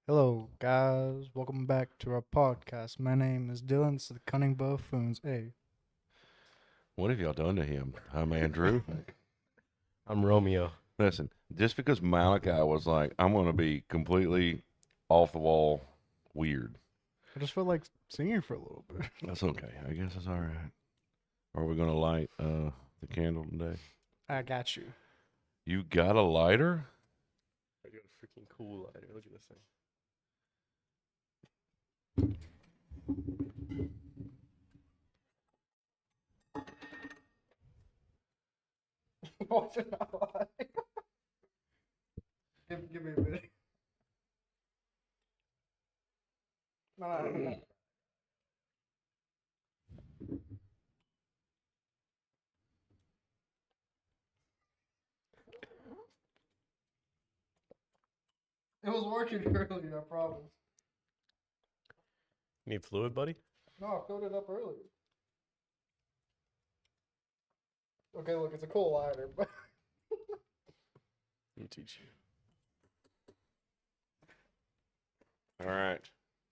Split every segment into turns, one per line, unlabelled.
Hello, guys. Welcome back to our podcast. My name is Dylan. It's the Cunning Buffoons. Hey,
What have y'all done to him? I'm Andrew.
I'm Romeo.
Listen, just because Malachi was like, I'm going to be completely off the wall weird.
I just felt like singing for a little bit.
That's okay. I guess it's all right. Are we going to light the candle today?
I got you.
You got a lighter?
I got a freaking cool lighter. Look at this thing.
What's it not like? Give me a minute. No. It was working earlier, I promise.
Need fluid, buddy?
No, I filled it up earlier. Okay, look, it's a cool lighter.
Let me teach you.
All right.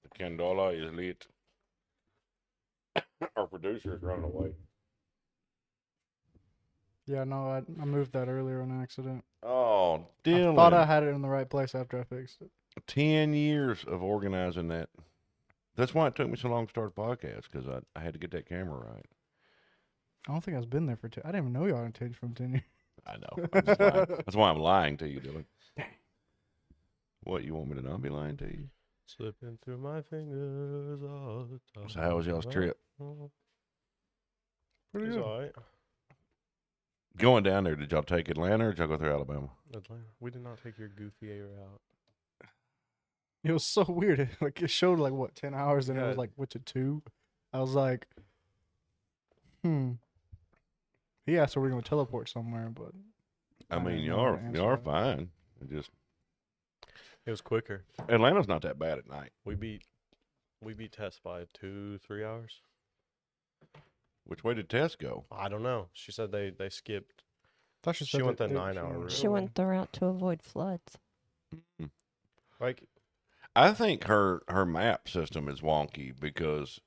The candela is lit. Our producer is running away.
Yeah, no, I moved that earlier on accident.
Oh,
I
Dylan.
thought I had it in the right place after I fixed it.
10 years of organizing that. That's why it took me so long to start a podcast, because I had to get that camera right.
I don't think I was been there for 10. I didn't even know y'all had 10 from 10 years.
I know. I'm just lying. That's why I'm lying to you, Dylan. What, you want me to not be lying to you?
Slipping through my fingers all the time.
So how was y'all's trip?
Pretty
It's
good.
all right.
Going down there, did y'all take Atlanta or did y'all go through Alabama?
Atlanta. We did not take your goofy A route.
It was so weird. Like it showed like what 10 hours, and it was
Yeah.
like went to 2. I was like, He asked, "Are we gonna teleport somewhere?" But
I
I
mean,
didn't know
y'all
how
are,
to answer
y'all are
that.
fine. It just
It was quicker.
Atlanta's not that bad at night.
We beat Tess by 2-3 hours.
Which way did Tess go?
I don't know. She said they skipped.
thought she
She
said
went
that
the 9-hour route.
She went the route to avoid floods.
Like,
I think her map system is wonky because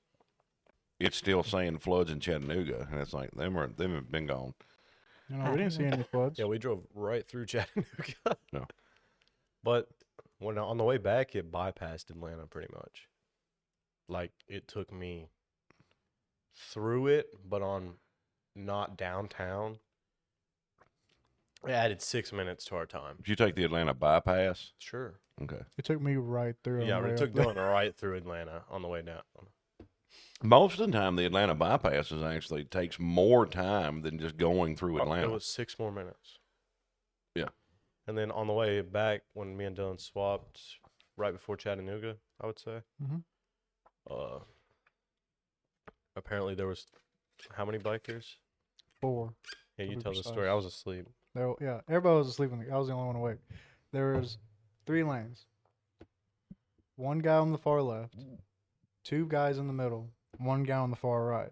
it's still saying floods in Chattanooga, and it's like them have been gone.
You know, we didn't see any floods.
yeah, we drove right through Chattanooga.
No.
But when on the way back, it bypassed Atlanta pretty much. Like, it took me through it, but on not downtown. It added 6 minutes to our time.
Did you take the Atlanta bypass?
Sure.
Okay.
It took me right through.
Yeah,
on the
but
way
it took
up there.
Dylan right through Atlanta on the way down.
Most of the time, the Atlanta bypasses actually takes more time than just going through Atlanta.
It was 6 more minutes.
Yeah.
And then on the way back, when me and Dylan swapped right before Chattanooga, I would say,
Mhm.
apparently there was how many bikers?
4.
Yeah,
To
you
be
tell the story.
precise.
I was asleep.
Yeah, everybody was asleep. I was the only one awake. There was 3 lanes. One guy on the far left, 2 guys in the middle, 1 guy on the far right.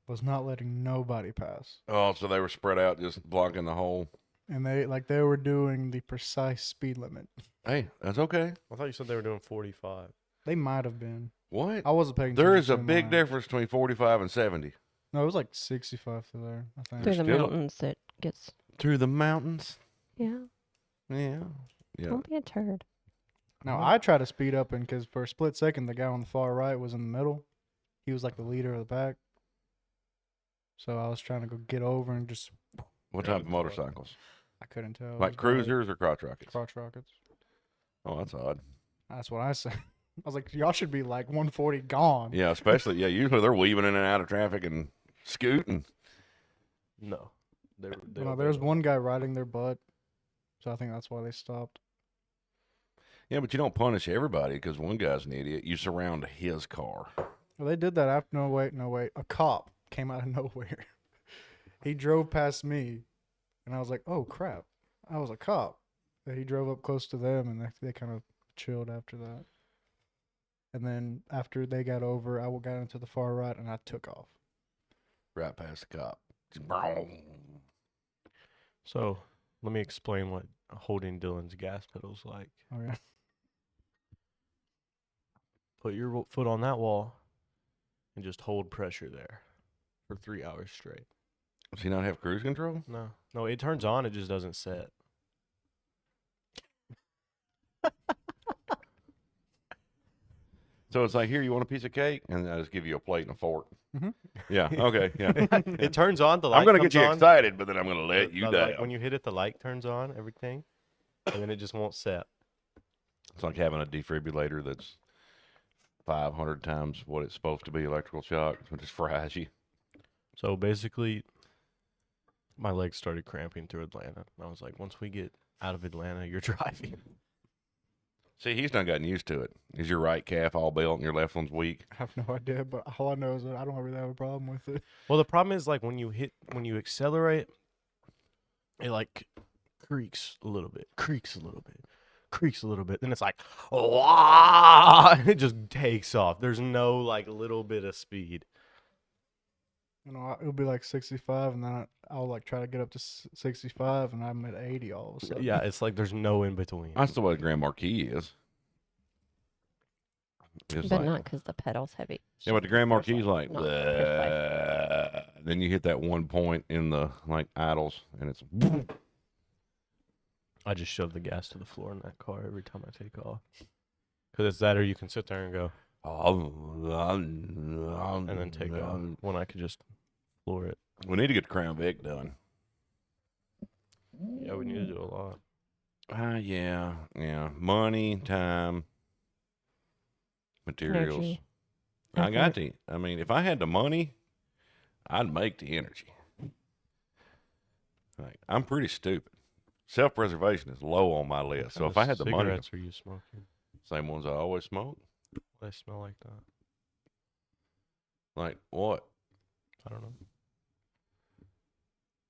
Was not letting nobody pass.
Oh, so they were spread out, just blocking the whole.
And they were doing the precise speed limit.
Hey, that's okay.
I thought you said they were doing 45.
They might have been.
What?
I wasn't paying
There
attention.
is a
to
big
mine.
difference between 45 and 70.
No, it was like 65 to there, I think.
Through the
still-
mountains, it gets.
Through the mountains?
Yeah.
Yeah. Yeah.
Don't be a turd.
Now, I try to speed up, and because for a split second, the guy on the far right was in the middle. He was like the leader of the pack. So I was trying to go get over and just.
What type of motorcycles?
I couldn't tell. It was
Like
probably
cruisers or crotch rockets?
crotch rockets.
Oh, that's odd.
That's what I said. I was like, y'all should be like 140 gone.
Yeah, especially, usually they're weaving in and out of traffic and scooting.
No. They
No,
were
there's one guy riding their butt. So I think that's why they stopped.
Yeah, but you don't punish everybody because one guy's an idiot. You surround his car.
Well, they did that after. No, wait. A cop came out of nowhere. He drove past me, and I was like, oh, crap. I was a cop. And he drove up close to them, and they kind of chilled after that. And then after they got over, I got into the far right, and I took off.
Right past the cop. Just boom.
So, let me explain what holding Dylan's gas pedal's like.
Oh, yeah.
put your foot on that wall and just hold pressure there for 3 hours straight.
Does he not have cruise control?
No, it turns on. It just doesn't set.
So it's like, here, you want a piece of cake? And I just give you a plate and a fork.
Mhm.
Yeah, okay, yeah.
It turns on. The light
I'm going to
comes
get you
on.
excited, but then I'm going to let you down.
Like when you hit it, the light turns on, everything, and then it just won't set.
It's like having a defibrillator that's 500 times what it's supposed to be electrical shock. It just fries you.
So basically, my legs started cramping through Atlanta. I was like, once we get out of Atlanta, you're driving.
See, he's not gotten used to it. Is your right calf all built and your left one's weak?
I have no idea, but all I know is that I don't really have a problem with it.
Well, the problem is like when you accelerate, it like creaks a little bit. Then it's like, and it just takes off. There's no like little bit of speed.
You know, it'll be like 65, and then I'll like try to get up to 65, and I'm at 80 all of a sudden.
Yeah, it's like there's no in between.
That's the way Grand Marquis is. It's
But
like,
not because the pedal's heavy.
yeah, but the Grand Marquis is like,
Not
"Bleh." Then you hit that one point in the like idles, and it's
I just shove the gas to the floor in that car every time I take off. Because it's that, or you can sit there and go, and then take off. When I could just floor it.
We need to get the Crown Vic done.
Yeah, we need to do a lot.
Yeah. Money, time, materials.
Energy.
I got
effort.
I mean, if I had the money, I'd make the energy. Like, I'm pretty stupid. Self-preservation is low on my list. So if I had the money,
cigarettes are you smoking?
same ones I always smoke.
They smell like that.
Like what?
I don't know.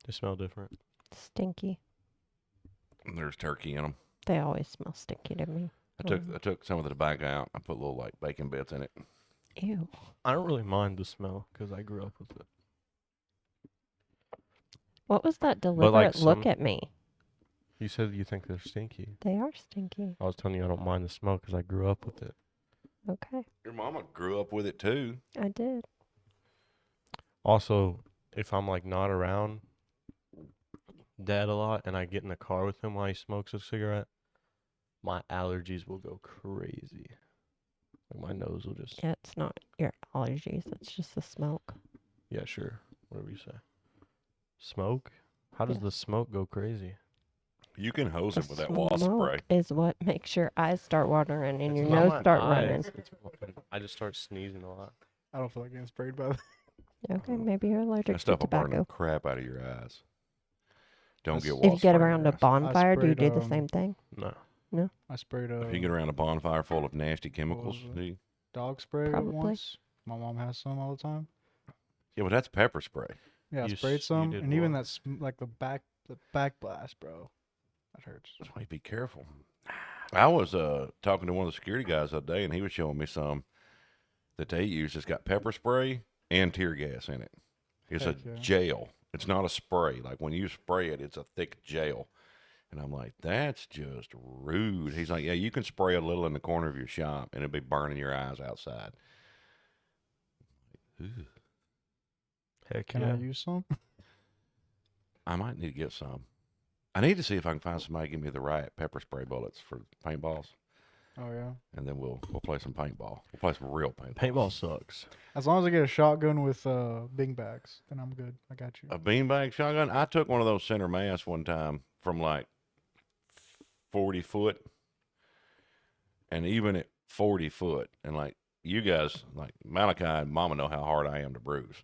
They smell different.
Stinky.
There's turkey in them.
They always smell stinky to me.
I took some of the tobacco out. I put little like bacon bits in it.
Ew.
I don't really mind the smell because I grew up with it.
What was that deliberate look
some-
at me?
You said you think they're stinky.
They are stinky.
I was telling you I don't mind the smell because I grew up with it.
Okay.
Your mama grew up with it too.
I did.
Also, if I'm like not around Dad a lot and I get in the car with him while he smokes a cigarette, my allergies will go crazy. Like my nose will just,
Yeah, it's not your allergies. It's just the smoke.
yeah, sure, whatever you say. Smoke? How does
Yeah.
the smoke go crazy?
You can hose
The
it with that wasp spray.
smoke is what makes your eyes start watering and
It's
your
not
nose
my
start
eyes,
running.
it's when I just start sneezing a lot.
I don't feel like getting sprayed by that.
Okay, maybe you're allergic
That
to
stuff will burn the
tobacco.
crap out of your eyes. Don't get
If
wasp
If you get
spray in
around
your
a
eyes.
bonfire, do you
sprayed,
do the same thing?
No.
I sprayed
If you get around a bonfire full of nasty chemicals,
was it?
do you-
dog spray
Probably.
once. My mom has some all the time.
yeah, but that's pepper spray.
Yeah, I
You
sprayed some,
did
and even
what?
that's like the back blast, bro. That hurts.
That's why you be careful. I was talking to one of the security guys the other day, and he was showing me some that they use that's got pepper spray and tear gas in it. It's
Heck
a
yeah.
gel. It's not a spray. Like when you spray it, it's a thick gel. And I'm like, that's just rude. He's like, yeah, you can spray a little in the corner of your shop, and it'll be burning your eyes outside. Ugh.
Heck
Can
yeah.
I use some?
I might need to get some. I need to see if I can find somebody to give me the right pepper spray bullets for paintballs,
Oh yeah.
and then we'll play some paintball. We'll play some real paintball.
Paintball sucks.
As long as I get a shotgun with bing bags, then I'm good. I got you.
A beanbag shotgun. I took one of those center mass one time from like 40 foot, and even at 40 foot, and like you guys, like Malachi and Mama know how hard I am to bruise.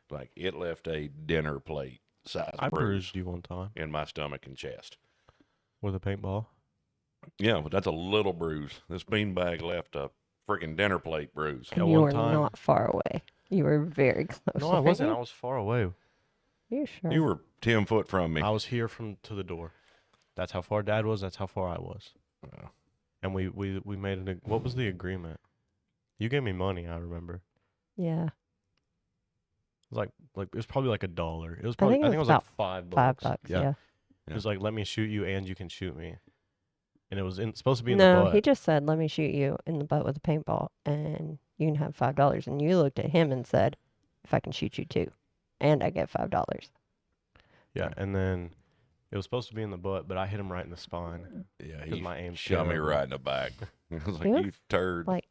Like it left a dinner plate size
I
bruise
bruised you one time
in my stomach and chest.
with a paintball.
Yeah, but that's a little bruise. This beanbag left a freaking dinner plate bruise.
Yeah,
And you
one
were
time-
not far away. You were very close.
No, I
weren't
wasn't.
you?
I was far away.
You sure?
You were 10 foot from me.
I was here to the door. That's how far Dad was. That's how far I was.
Oh.
And we made what was the agreement? You gave me money. I remember.
Yeah.
It was like it was probably like $1. It was
I
probably
think it was
like
about
$5.
$5. Yeah.
It was like, let me shoot you and you can shoot me. and it was supposed to be in the
No,
butt.
he just said, "Let me shoot you in the butt with a paintball, and you can have $5." And you looked at him and said, "If I can shoot you too, and I get $5."
Yeah, and then it was supposed to be in the butt, but I hit him right in the spine.
Yeah,
'Cause
he
my aim's
shot me
terrible.
right in the back. I was like,
He was
you turd.
like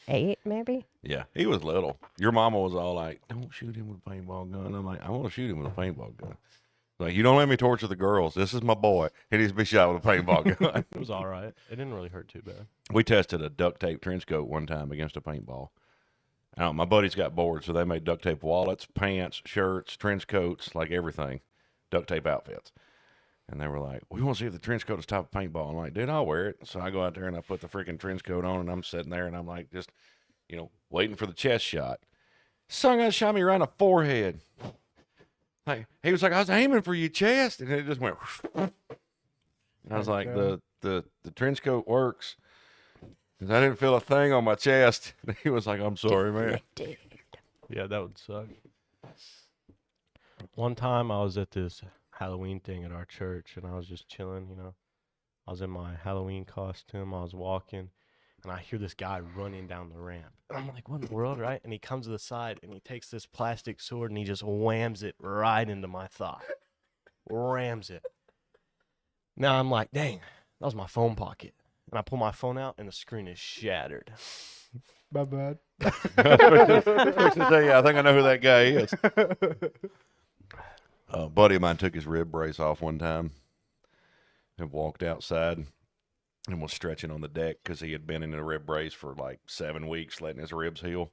8, maybe.
Yeah, he was little. Your mama was all like, don't shoot him with a paintball gun. I'm like, I want to shoot him with a paintball gun. Like, you don't let me torture the girls. This is my boy. He needs to be shot with a paintball gun.
It was all right. It didn't really hurt too bad.
We tested a duct tape trench coat one time against a paintball. My buddies got bored, so they made duct tape wallets, pants, shirts, trench coats, like everything, duct tape outfits. And they were like, we want to see if the trench coat is top of paintball. I'm like, dude, I'll wear it. So I go out there and I put the freaking trench coat on, and I'm sitting there and I'm like, just, waiting for the chest shot. Son guy shot me right in the forehead. Like, he was like, I was aiming for your chest, and it just went. And I was like, the trench coat works. 'Cause I didn't feel a thing on my chest. He was like, I'm sorry, man.
Yeah, that would suck. One time I was at this Halloween thing at our church, and I was just chilling, I was in my Halloween costume. I was walking, and I hear this guy running down the ramp. And I'm like, what in the world, right? And he comes to the side, and he takes this plastic sword, and he just whams it right into my thigh. Rams it. Now I'm like, dang, that was my phone pocket. And I pull my phone out, and the screen is shattered.
My bad.
I was fixing to tell you, I think I know who that guy is. A buddy of mine took his rib brace off one time and walked outside and was stretching on the deck because he had been in a rib brace for like 7 weeks, letting his ribs heal.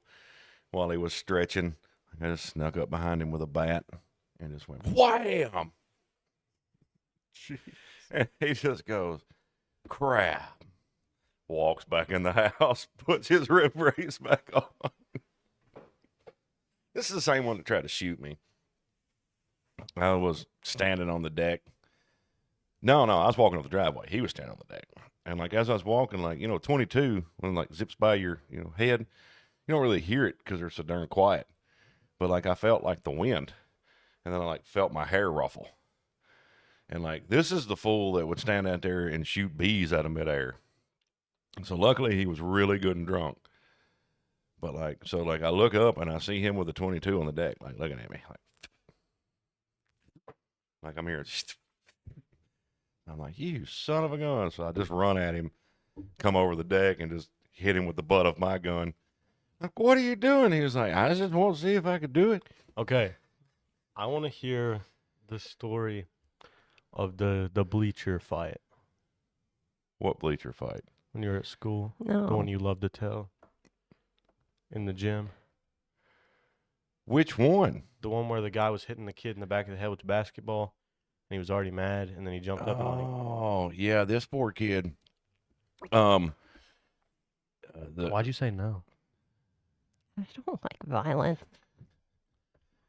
While he was stretching, I just snuck up behind him with a bat and just went wham! And he just goes, crap. Walks back in the house, puts his rib brace back on. This is the same one that tried to shoot me. I was standing on the deck. No, I was walking up the driveway. He was standing on the deck. And like as I was walking, like, 22, when like zips by your, head, you don't really hear it because they're so darn quiet. But like I felt like the wind. And then I like felt my hair ruffle. And like this is the fool that would stand out there and shoot bees out of midair. So luckily he was really good and drunk. But like I look up and I see him with a 22 on the deck, like looking at me, like I'm here. I'm like, you son of a gun. So I just run at him, come over the deck and just hit him with the butt of my gun. Like, what are you doing? He was like, I just want to see if I could do it.
Okay. I want to hear the story of the bleacher fight.
What bleacher fight?
When you were at school.
No.
The one you love to tell. In the gym.
Which one?
The one where the guy was hitting the kid in the back of the head with the basketball, and he was already mad, and then he jumped up on him.
Oh, yeah, this poor kid.
Why'd you say no?
I don't like violence.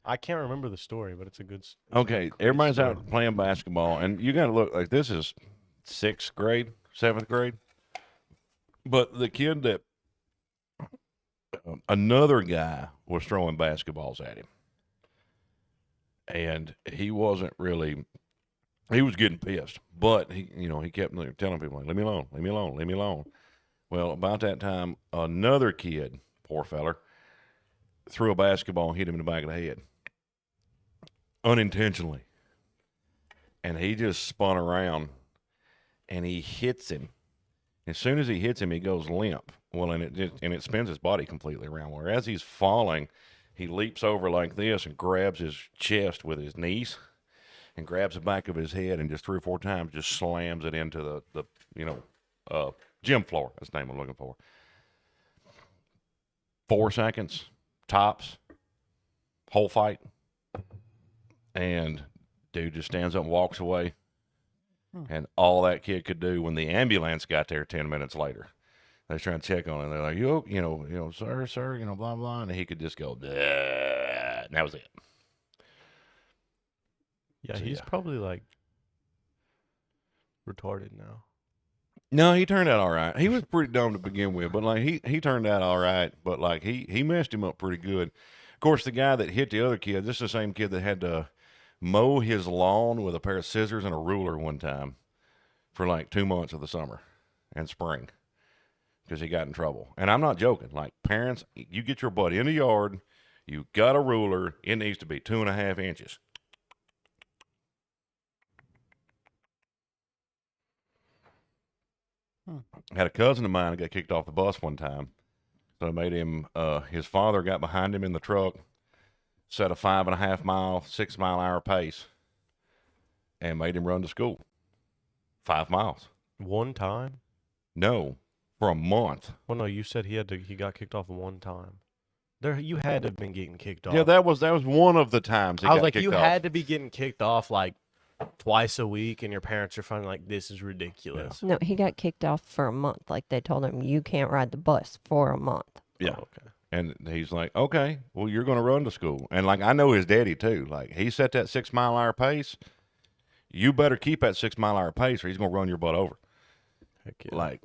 I can't remember the story, but it's a good.
Okay, everybody's out playing basketball, and you got to look like this is 6th grade, 7th grade. But the kid that another guy was throwing basketballs at him, and he wasn't really. He was getting pissed, but he kept telling people like, "Leave me alone, leave me alone, leave me alone." Well, about that time, another kid, poor feller, threw a basketball and hit him in the back of the head, unintentionally, and he just spun around, and he hits him. As soon as he hits him, he goes limp. Well, and it spins his body completely around. Where as he's falling, he leaps over like this and grabs his chest with his knees, and grabs the back of his head and just 3 or 4 times just slams it into the gym floor. That's the name I'm looking for. 4 seconds, tops, whole fight. And dude just stands up and walks away. And all that kid could do when the ambulance got there 10 minutes later, they was trying to check on him. They're like, sir, blah, blah. And he could just go, "Duh," and that was it.
Yeah,
So,
he's
yeah.
probably like retarded now.
No, he turned out all right. He was pretty dumb to begin with, but like he turned out all right. But like he messed him up pretty good. Of course, the guy that hit the other kid, this is the same kid that had to mow his lawn with a pair of scissors and a ruler one time for like 2 months of the summer. and spring because he got in trouble. And I'm not joking. Like, parents, you get your butt in the yard, you got a ruler, it needs to be 2.5 inches. Had a cousin of mine that got kicked off the bus one time. So I made him, his father got behind him in the truck, set a 5.5 mile, 6 mile hour pace, and made him run to school. 5 miles.
One time?
No, for a month.
Well, no, you said he got kicked off one time. You had to have been getting kicked off.
Yeah, that was one of the times he
I was
got
like,
kicked
you
off.
had to be getting kicked off like twice a week, and your parents are finally like, this is ridiculous.
No, he got kicked off for a month. Like they told him, you can't ride the bus for a month.
Yeah.
Oh, okay.
And he's like, okay, well, you're going to run to school. And, like, I know his daddy, too. Like, he set that 6 mile hour pace. You better keep that 6 mile hour pace or he's going to run your butt over.
Heck yeah.
Like,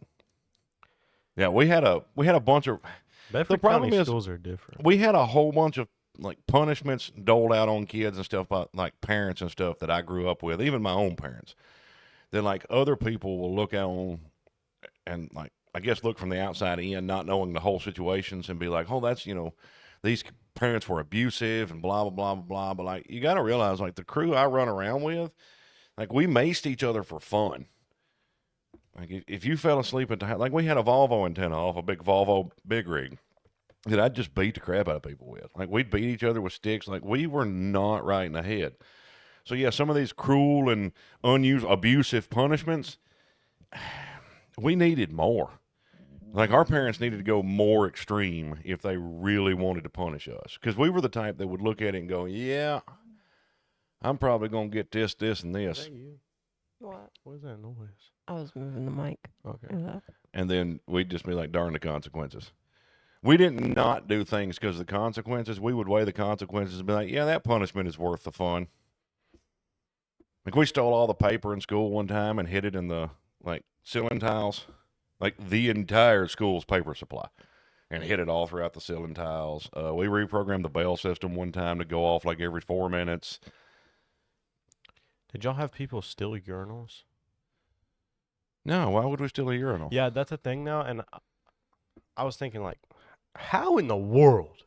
yeah, we had a bunch of,
Bedford
problem
County
is-
schools are different.
we had a whole bunch of, like, punishments doled out on kids and stuff, by, like, parents and stuff that I grew up with, even my own parents. That, like, other people will look out on and, like, I guess look from the outside in, not knowing the whole situations and be like, oh, that's, these parents were abusive and blah, blah, blah, blah, blah. But, like, you got to realize, like, the crew I run around with, like, we maced each other for fun. Like, if you fell asleep at the house, like, we had a Volvo antenna off a big Volvo big rig that I'd just beat the crap out of people with. Like, we'd beat each other with sticks. Like, we were not right in the head. So, yeah, some of these cruel and abusive punishments, we needed more. Like, our parents needed to go more extreme if they really wanted to punish us. Because we were the type that would look at it and go, yeah, I'm probably going to get this, this, and
Is
this.
that you?
What?
What is that noise?
I was moving the mic.
Okay.
Yeah.
And then we'd just be like, darn the consequences. We didn't not do things because of the consequences. We would weigh the consequences and be like, yeah, that punishment is worth the fun. Like, we stole all the paper in school one time and hid it in the, like, ceiling tiles. Like, the entire school's paper supply. And hid it all throughout the ceiling tiles. We reprogrammed the bell system one time to go off, like, every 4 minutes.
Did y'all have people steal urinals?
No, why would we steal a urinal?
Yeah, that's a thing now. And I was thinking, like, how in the world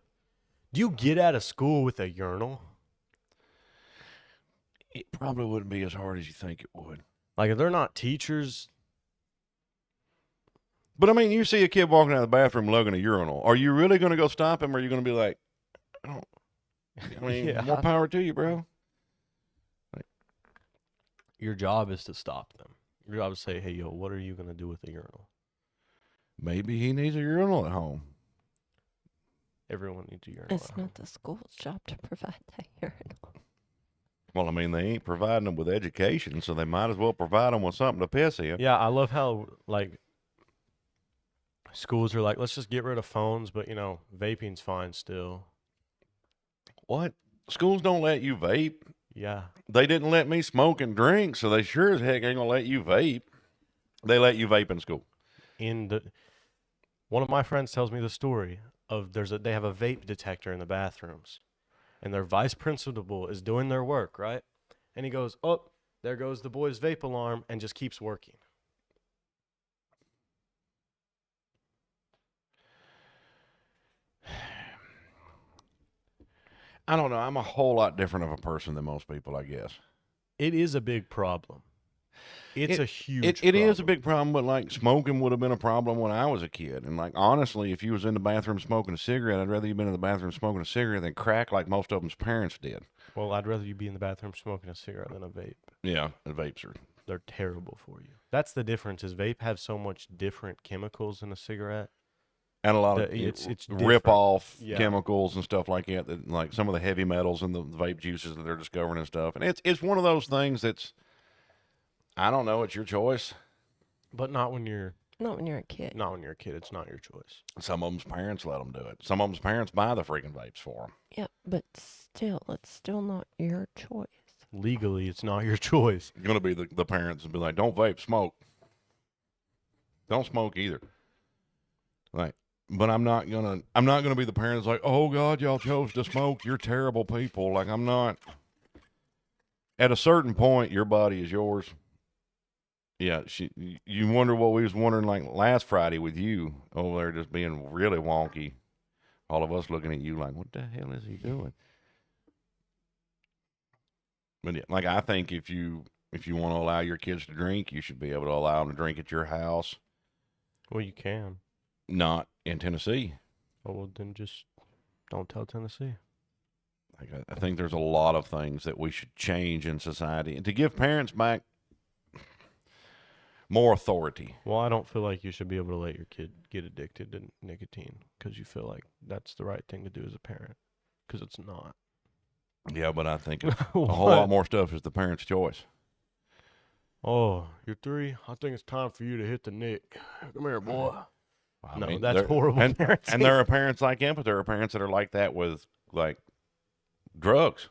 do you get out of school with a urinal?
It probably wouldn't be as hard as you think it would.
Like, if they're not teachers,
But, I mean, you see a kid walking out of the bathroom lugging a urinal. Are you really going to go stop him, or are you going to be like, I mean,
Yeah.
more power to you, bro?
your job is to stop them. Your job is to say, hey, yo, what are you going to do with a urinal?
Maybe he needs a urinal at home.
Everyone needs a urinal.
It's
at home.
not the school's job to provide that urinal.
Well, I mean, they ain't providing them with education, so they might as well provide them with something to piss in.
Yeah, I love how, like, schools are like, let's just get rid of phones, but, vaping's fine still.
What? Schools don't let you vape.
Yeah.
They didn't let me smoke and drink, so they sure as heck ain't gonna let you vape. They let you vape in school.
One of my friends tells me the story of they have a vape detector in the bathrooms, and their vice principal is doing their work, right? And he goes, oh, there goes the boys' vape alarm, and just keeps working.
I don't know. I'm a whole lot different of a person than most people, I guess.
It is a big problem. It's a huge
It is a big problem, but, like, smoking would have been a problem when I was a kid. And, like, honestly, if you was in the bathroom smoking a cigarette, I'd rather you been in the bathroom smoking a cigarette than crack like most of them's parents did.
Well, I'd rather you be in the bathroom smoking a cigarette than a vape.
Yeah, the vapes are.
They're terrible for you. That's the difference. Is vape have so much different chemicals than a cigarette.
And a lot of
It's
rip off
Yeah.
chemicals and stuff like that, like some of the heavy metals in the vape juices that they're discovering and stuff. And it's one of those things that's, I don't know, it's your choice.
But not when you're
Not when you're a kid.
not when you're a kid. It's not your choice.
Some of them's parents let them do it. Some of them's parents buy the freaking vapes for them.
Yeah, but still, it's still not your choice.
Legally, it's not your choice.
It's going to be the parents and be like, don't vape, smoke. Don't smoke either. Like, but I'm not gonna be the parents like, oh God, y'all chose to smoke. You're terrible people. Like, I'm not. At a certain point, your body is yours. Yeah, you wonder what we was wondering like last Friday with you over there just being really wonky. All of us looking at you like, what the hell is he doing? But yeah, like I think if you want to allow your kids to drink, you should be able to allow them to drink at your house,
Well, you can.
not in Tennessee.
Oh, well, then just don't tell Tennessee.
Like I think there's a lot of things that we should change in society and to give parents back more authority.
Well, I don't feel like you should be able to let your kid get addicted to nicotine because you feel like that's the right thing to do as a parent, because it's not.
Yeah, but I think a whole lot more stuff is the parent's choice.
Oh, you're 3? I think it's time for you to hit the nick. Come here, boy.
I
No,
mean,
that's horrible
And
parenting.
there are parents like him, but there are parents that are like that with like drugs,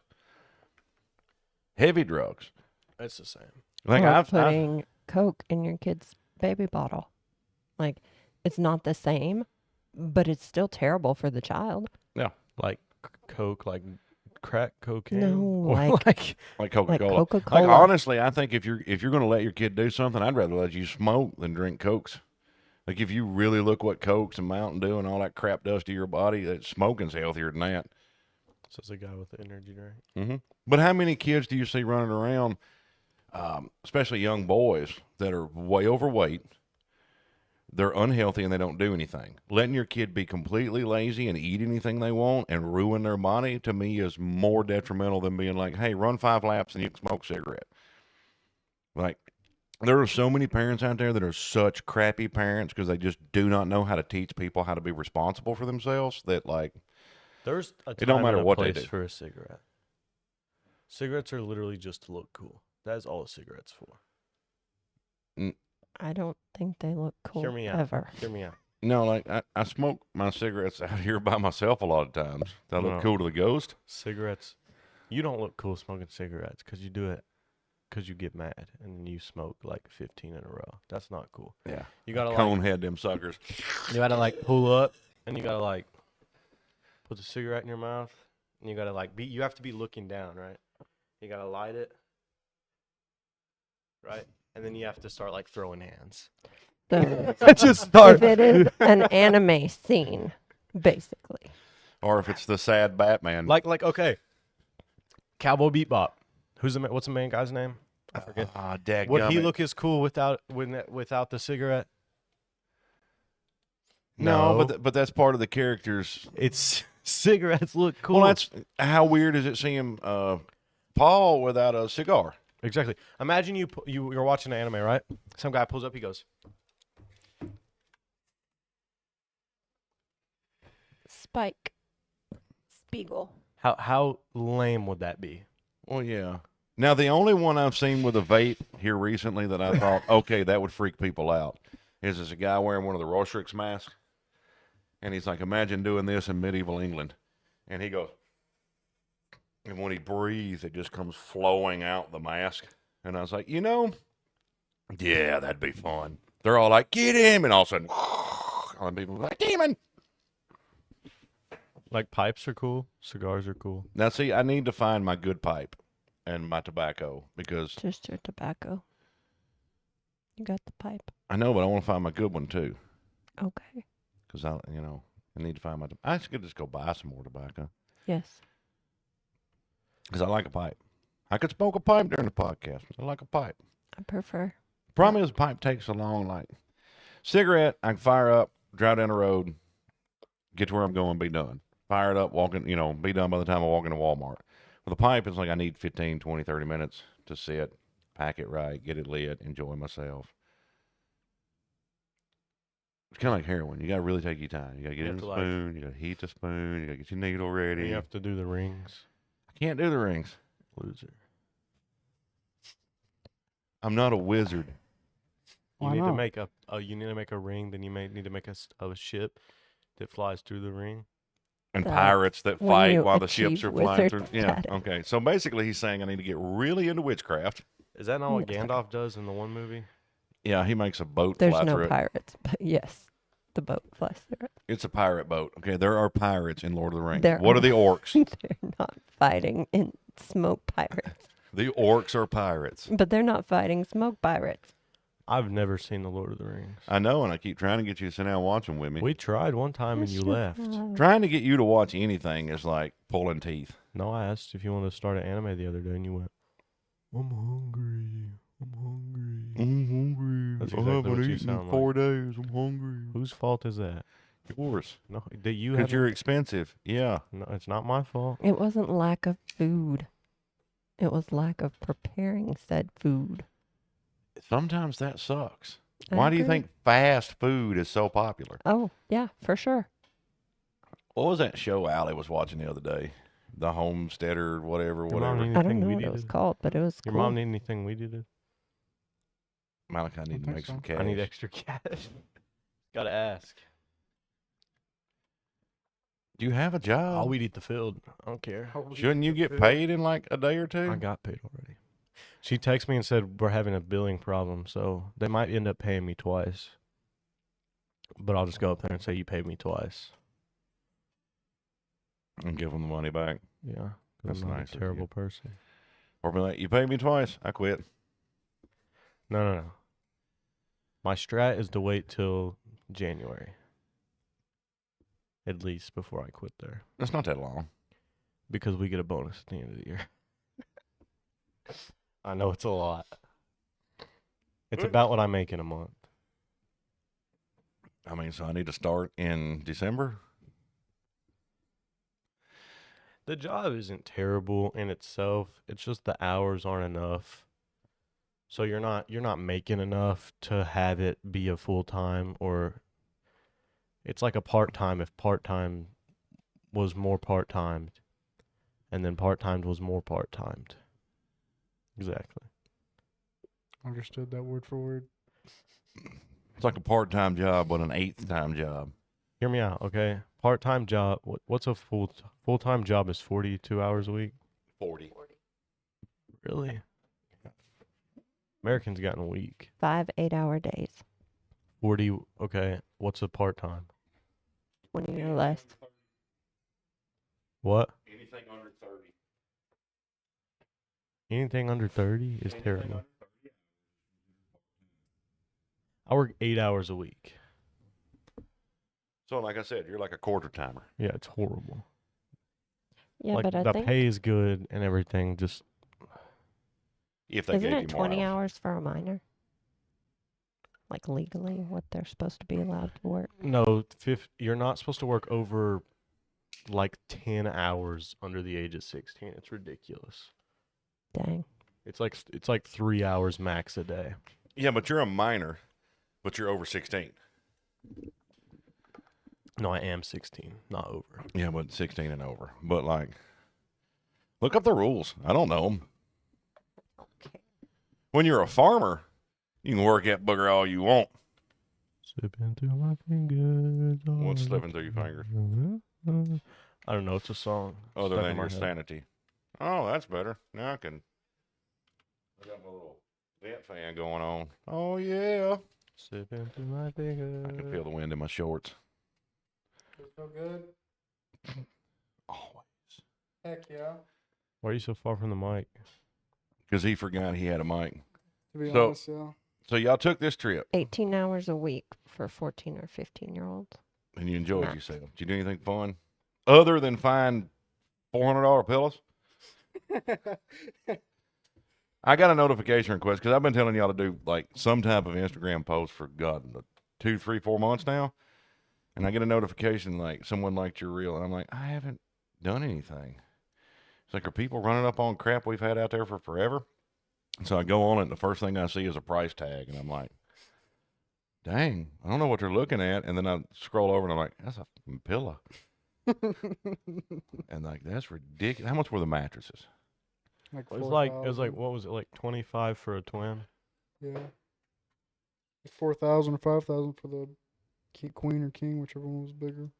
heavy drugs.
It's the same.
Like
or
I've
putting Coke in your kid's baby bottle. Like, it's not the same, but it's still terrible for the child.
Like Coke, like crack cocaine.
No,
Or
like
like Coca-Cola.
like Coca-Cola.
Like honestly, I think if you're going to let your kid do something, I'd rather let you smoke than drink Cokes. Like if you really look what Cokes and Mountain Dew and all that crap does to your body, that smoking's healthier than that.
Says the guy with the energy drink.
Mm-hmm. But how many kids do you see running around, especially young boys, that are way overweight? They're unhealthy and they don't do anything. Letting your kid be completely lazy and eat anything they want and ruin their body, to me, is more detrimental than being like, hey, run 5 laps and you can smoke a cigarette. Like, there are so many parents out there that are such crappy parents because they just do not know how to teach people how to be responsible for themselves that, like,
There's a time
it don't matter
and a
what they
place
do.
for a cigarette. Cigarettes are literally just to look cool. That is all a cigarette's for.
I don't think they look cool
Hear me out.
ever.
Hear me out.
No, like, I smoke my cigarettes out here by myself a lot of times. That look
No.
cool to the ghost.
Cigarettes. You don't look cool smoking cigarettes because you do it because you get mad and then you smoke like 15 in a row. That's not cool.
Yeah.
You gotta
Cone head them suckers.
you gotta like pull up and you gotta like put the cigarette in your mouth and you gotta like you have to be looking down, right? You gotta light it, right? And then you have to start like throwing hands.
So
Just start.
if it is an anime scene, basically.
Or if it's the sad Batman.
Like okay, Cowboy Bebop. What's the main guy's name? I forget.
Dadgummit.
Would he look as cool without the cigarette?
No, but that's part of the character's.
It's cigarettes look cool.
Well, that's how weird is it seeing Paul without a cigar?
exactly. Imagine you're watching an anime, right? Some guy pulls up, he goes,
Spike. Spiegel.
how lame would that be?
Well, yeah. Now, the only one I've seen with a vape here recently that I thought, okay, that would freak people out, is there's a guy wearing one of the Rorschach's masks. And he's like, imagine doing this in medieval England. And he goes, and when he breathes, it just comes flowing out the mask. And I was like, yeah, that'd be fun. They're all like, get him. And all of a sudden, all the people are like, demon.
Like pipes are cool, cigars are cool.
Now, see, I need to find my good pipe and my tobacco because
Just your tobacco. You got the pipe.
I know, but I want to find my good one too.
Okay.
Because I need to find my. I could just go buy some more tobacco
Yes.
because I like a pipe. I could smoke a pipe during the podcast. I like a pipe.
I prefer.
Problem is, a pipe takes so long. Like cigarette, I can fire up, drive down the road, get to where I'm going, be done. Fire it up, walking, be done by the time I walk into Walmart. With a pipe, it's like I need 15, 20, 30 minutes to sit, pack it right, get it lit, enjoy myself. It's kind of like heroin. You got to really take your time. You got to get
You
in
have
the
to, like-
spoon. You got to heat the spoon. You got to get your needle ready.
You have to do the rings.
I can't do the rings.
Loser.
I'm not a wizard.
You
Why
need to
not?
make you need to make a ring, then you may need to make a ship that flies through the ring.
And
That's
pirates that
when
fight
you
while the ships
achieve
are flying
wizard
through. Yeah.
status.
Okay. So basically, he's saying I need to get really into witchcraft.
Is that not what
Yes.
Gandalf does in the one movie?
Yeah, he makes a boat
There's
fly
no
through it.
pirates, but yes, the boat flies through it.
It's a pirate boat. Okay, there are pirates in Lord of the Rings.
There
What are the orcs?
They're not fighting in smoke pirates.
The orcs are pirates.
But they're not fighting smoke pirates.
I've never seen The Lord of the Rings.
I know, and I keep trying to get you to sit down and watch them with me.
We tried one time and
Yes,
you left.
have.
Trying to get you to watch anything is like pulling teeth.
No, I asked if you wanted to start an anime the other day, and you went, "I'm hungry. I'm hungry."
I'm hungry.
That's
I
exactly
haven't
what you
eaten in
sound
4 days. I'm hungry.
Whose fault is that?
Yours.
No, that you
Because you're
haven't-
expensive. Yeah.
No, it's not my fault.
It wasn't lack of food. It was lack of preparing said food.
Sometimes that sucks.
I
Why do you
agree.
think fast food is so popular?
Oh, yeah, for sure.
What was that show Allie was watching the other day? The Homesteader, whatever,
Your mom
whatever.
need
I don't
anything
know
we
what it was
did?
called, but it was
Your
cool.
mom need anything we did?
Malachi, I need to
think
make some
so.
cash.
I need extra cash. Gotta ask.
Do you have a job?
I'll weed eat the field. I don't care.
Shouldn't you get paid in like a day or two?
I got paid already. She texted me and said we're having a billing problem, so they might end up paying me twice. But I'll just go up there and say you paid me twice.
And give them the money back.
Yeah, 'cause
That's
I'm not
nice of
a
you.
terrible person.
Or be like, you paid me twice. I quit.
No. My strat is to wait till January, at least, before I quit there,
That's not that long.
because we get a bonus at the end of the year. I know it's a lot. It's
Good.
about what I make in a month.
I mean, so I need to start in December.
The job isn't terrible in itself. It's just the hours aren't enough. So you're not making enough to have it be a full time, or it's like a part time if part time was more part timed, and then part timed was more part timed. Exactly.
Understood that word for word.
It's like a part-time job, but an eighth-time job.
Hear me out, okay? Part time job. What's a full time job? Is 42 hours a week?
40.
Really? Americans gotten a week.
5 8-hour days.
40. Okay. What's a part time?
20 or less.
What?
Anything under 30.
Anything under 30 is terrible. I work 8 hours a week.
So, like I said, you're like a quarter-timer.
Yeah, it's horrible.
Yeah,
like
but I
the
think
pay is good and everything. Just
If they
isn't
gave
it
you more
20
hours.
hours for a minor? Like legally, what they're supposed to be allowed to work.
no, you're not supposed to work over like 10 hours under the age of 16. It's ridiculous.
Dang.
It's like 3 hours max a day.
Yeah, but you're a minor, but you're over 16.
No, I am 16, not over.
Yeah, but 16 and over. But, like, look up the rules. I don't know them.
Okay.
When you're a farmer, you can work that booger all you want.
Slipping through my fingers.
What's slipping through your fingers?
I don't know. It's a song.
Other
Stuck
than
in my
your
head.
sanity. Oh, that's better. Now I can. I got my little vent fan going on. Oh, yeah.
Slipping through my fingers.
I can feel the wind in my shorts.
So good.
Always.
Heck yeah.
Why are you so far from the mic?
Because he forgot he had a mic.
To be
So-
honest, yeah.
So y'all took this trip
18 hours a week for 14 or 15-year-olds.
and you enjoyed
Max.
yourself. Did you do anything fun other than find $400 pillows? I got a notification request because I've been telling y'all to do like some type of Instagram post for God 2, 3, 4 months now, and I get a notification like someone liked your reel, and I'm like, I haven't done anything. It's like, are people running up on crap we've had out there for forever? And so I go on it, and the first thing I see is a price tag, and I'm like, dang, I don't know what they're looking at. And then I scroll over, and I'm like, that's a f***ing pillow. And like, that's ridiculous. How much were the mattresses?
Like
It was like
4,000.
what was it, like 25 for a twin?
Yeah. Like 4,000 or 5,000 for the queen or king, whichever one was bigger.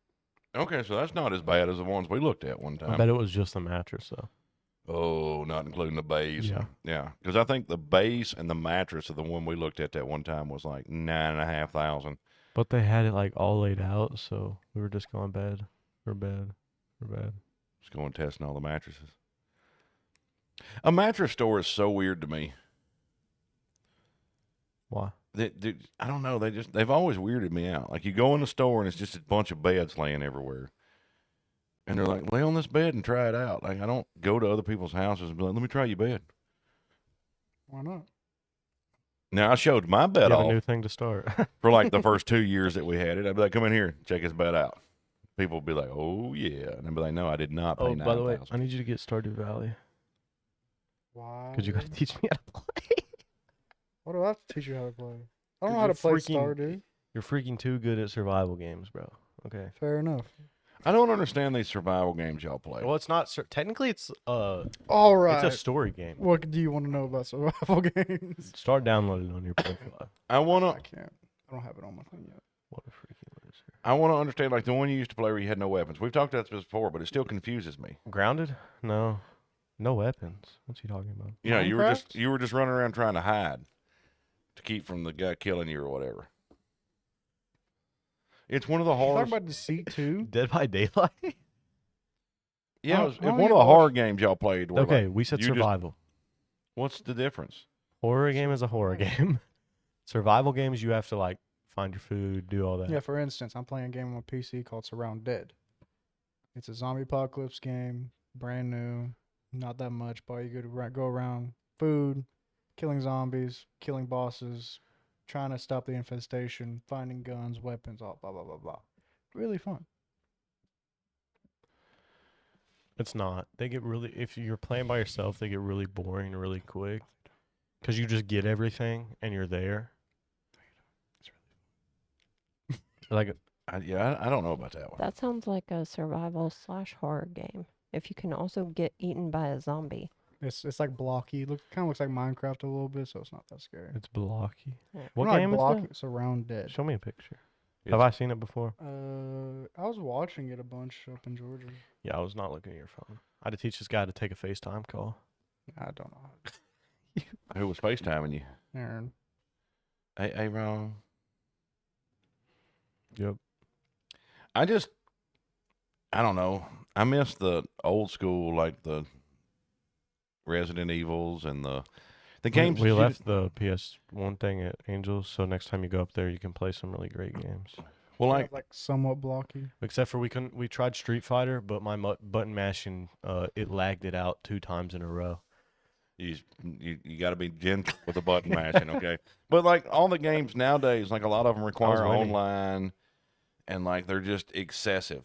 Okay, so that's not as bad as the ones we looked at one
I
time.
bet it was just the mattress though.
Oh, not including the base.
Yeah.
Yeah. Because I think the base and the mattress of the one we looked at that one time was like 9,500.
But they had it like all laid out, so we were just going bed for bed for bed.
Just going testing all the mattresses. A mattress store is so weird to me.
Why?
I don't know. They've always weirded me out. Like you go in the store and it's just a bunch of beds laying everywhere. And they're like, lay on this bed and try it out. Like I don't go to other people's houses and be like, let me try your bed.
Why not?
Now I showed my
You
bed
have a
off
new thing to start.
for like the first 2 years that we had it. I'd be like, come in here, check his bed out. People would be like, oh yeah. And I'd be like, no, I did not pay
Oh, by the way,
$9,000.
I need you to get Stardew Valley
Why?
because you got to teach me how to play.
What do I have to teach you how to play? I don't know
You're
how to play
freaking-
Stardew.
You're freaking too good at survival games, bro. Okay.
Fair enough.
I don't understand these survival games y'all play.
Well, it's not. Technically, it's
All right.
it's a story game.
What do you want to know about survival games?
Start downloading on your profile.
I
I
wanna
can't. I don't have it on my thing yet.
What a freaking loser.
I wanna understand like the one you used to play where you had no weapons. We've talked about this before, but it still confuses me.
Grounded? No. No weapons. What's he talking about?
You know,
Minecraft?
you were just running around trying to hide to keep from the guy killing you or whatever. It's one of the
You talking
hardest.
about Deceit 2?
Dead by Daylight?
Yeah,
I
it's
don't
one of
get
the
lost.
horror games y'all played. Where,
Okay,
like,
we said
you just-
survival.
what's the difference?
Horror game is a horror game. Survival games, you have to like find your food, do all that.
Yeah, for instance, I'm playing a game on my PC called Surround Dead. It's a zombie apocalypse game, brand new, not that much, but you could go around food, killing zombies, killing bosses, trying to stop the infestation, finding guns, weapons, all blah, blah, blah, blah. Really fun.
It's not. They get really, if you're playing by yourself, they get really boring really quick. Because you just get everything and you're there. Like,
I don't know about that one.
That sounds like a survival/horror game. If you can also get eaten by a zombie.
It's like blocky. Kind of looks like Minecraft a little bit, so it's not that scary.
it's blocky.
Yeah.
What
Not
game
like
is
blocky,
that?
Surround Dead.
Show me a picture.
It's-
Have I seen it before?
I was watching it a bunch up in Georgia.
Yeah, I was not looking at your phone. I had to teach this guy to take a FaceTime call.
I don't know.
Who was FaceTiming you?
Aaron.
Hey, Ron.
Yep.
I don't know. I miss the old school, like the Resident Evils and the games.
We
that you
left the PS1 thing at Angels, so next time you go up there, you can play some really great games.
well,
Yeah,
like
like somewhat blocky.
Except for we tried Street Fighter, but my button mashing, it lagged it out 2 times in a row.
you got to be gentle with the button mashing, okay? But like all the games nowadays, like a lot of them require
winning.
online, and like they're just excessive.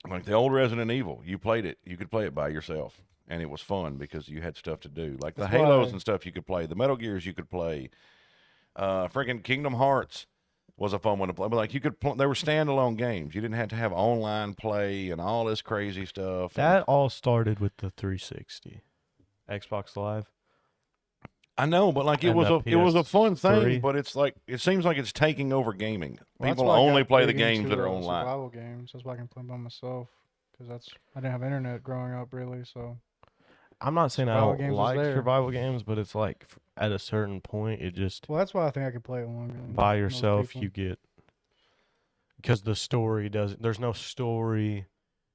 Like the old Resident Evil, you played it, you could play it by yourself, and it was fun because you had stuff to do. Like the
That's
Halos
why-
and stuff, you could play. The Metal Gears, you could play. Freaking Kingdom Hearts was a fun one to play. But like you could, they were standalone games. You didn't have to have online play and all this crazy stuff. and-
That all started with the 360, Xbox Live.
I know, but like it
And
was
the
a fun
PS3.
thing. But it's like it seems like it's taking over gaming.
Well, that's
People
why I
only
got
play the
big
games
into,
that are online.
Survival games. That's why I can play by myself. Because I didn't have internet growing up really, so
I'm not saying I
Survival
don't
games was
like
there.
survival games, but it's like at a certain point, it just
well, that's why I think I could play it longer. than
by
most
yourself
people.
you get, because the story doesn't. There's no story.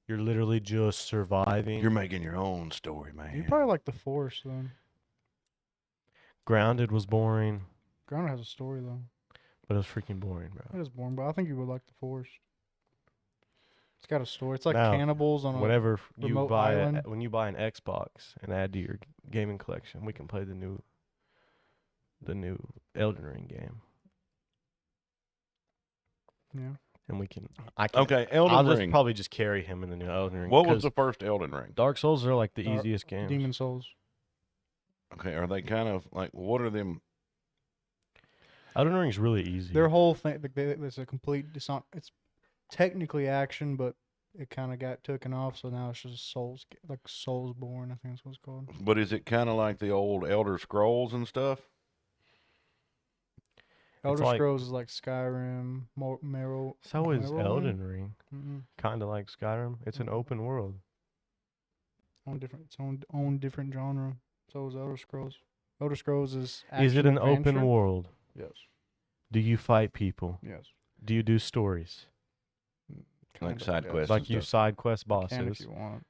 You're literally just surviving.
You're making your own story, man.
You probably like the Force then.
Grounded was boring,
Grounded has a story though.
but it was freaking boring, bro.
It is boring, but I think you would like the Force. It's got a story. It's like
Now,
cannibals on a.
Whenever you
remote
buy
island.
when you buy an Xbox and add to your gaming collection, we can play the new Elden Ring game,
Yeah.
and we can. I can.
Okay,
I'll
Elden
just
Ring.
probably just carry him in the new Elden Ring.
What was
'cause
the first Elden Ring?
Dark Souls are like the
Dark-
easiest games.
Demon Souls.
Okay, are they kind of like what are them?
Elden Ring's really easy.
Their whole thing, it's a complete. It's technically action, but it kind of got taken off, so now it's just Souls, like Soulsborne. I think that's what it's called.
But is it kind of like the old Elder Scrolls and stuff?
Elder
like-
Scrolls is like Skyrim, Meryl.
So is
Morrowind?
Elden Ring.
Mm-mm.
Kind of like Skyrim. It's an
Mhm.
open world.
Its own different genre. So is Elder Scrolls. Elder Scrolls is.
Is it an
action-adventure.
open world?
Yes.
Do you fight people?
Yes.
Do you do stories?
Kind of,
side
yes.
quests.
Like you
stuff.
side quest
Can if
bosses?
you want.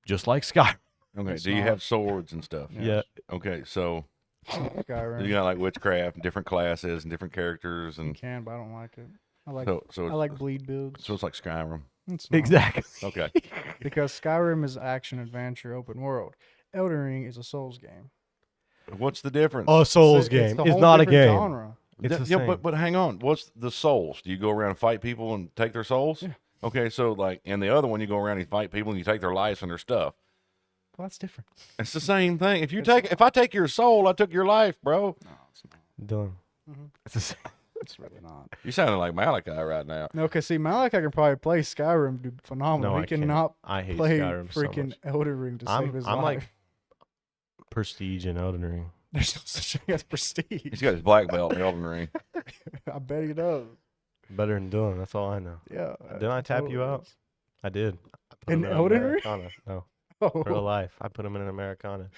Just like Skyrim.
Okay,
It's
do you
not.
have swords and stuff?
Yes.
Yeah.
Okay, so
Skyrim.
You got like witchcraft, different classes and different characters,
You
and
can, but I don't like it. I like
so
I like bleed builds.
So it's like Skyrim.
It's not,
Exactly.
Okay.
because Skyrim is action adventure open world. Elden Ring is a Souls game.
What's the difference?
A Souls
It's
game.
the
It's
whole
not a
different
game.
genre.
It's the
yeah,
same.
but hang on. What's the souls? Do you go around and fight people and take their souls?
Yeah.
Okay, so like, and the other one, you go around and you fight people and you take their lives and their stuff.
Well, that's different.
It's the same thing. If
It's-
if I take your soul, I took your life, bro.
No, it's not.
Done.
Mhm.
It's the same.
It's really not.
You sounding like Malachi right now.
No, because see, Malik, I can probably play Skyrim, do phenomenal.
No,
He
I can't.
cannot
I hate
play
Skyrim so
freaking
much.
Elden Ring to save his
I'm
life.
like Prestige in Elden Ring.
There's no such thing as prestige.
He's got his black belt in Elden Ring.
I bet he does.
Better than Dylan. That's all I know.
Yeah.
Didn't I tap you
totally
out?
is.
I did. I put
In
him in
Elden Ring?
Americana. No,
Oh,
real
I
life. I put him in an Americana.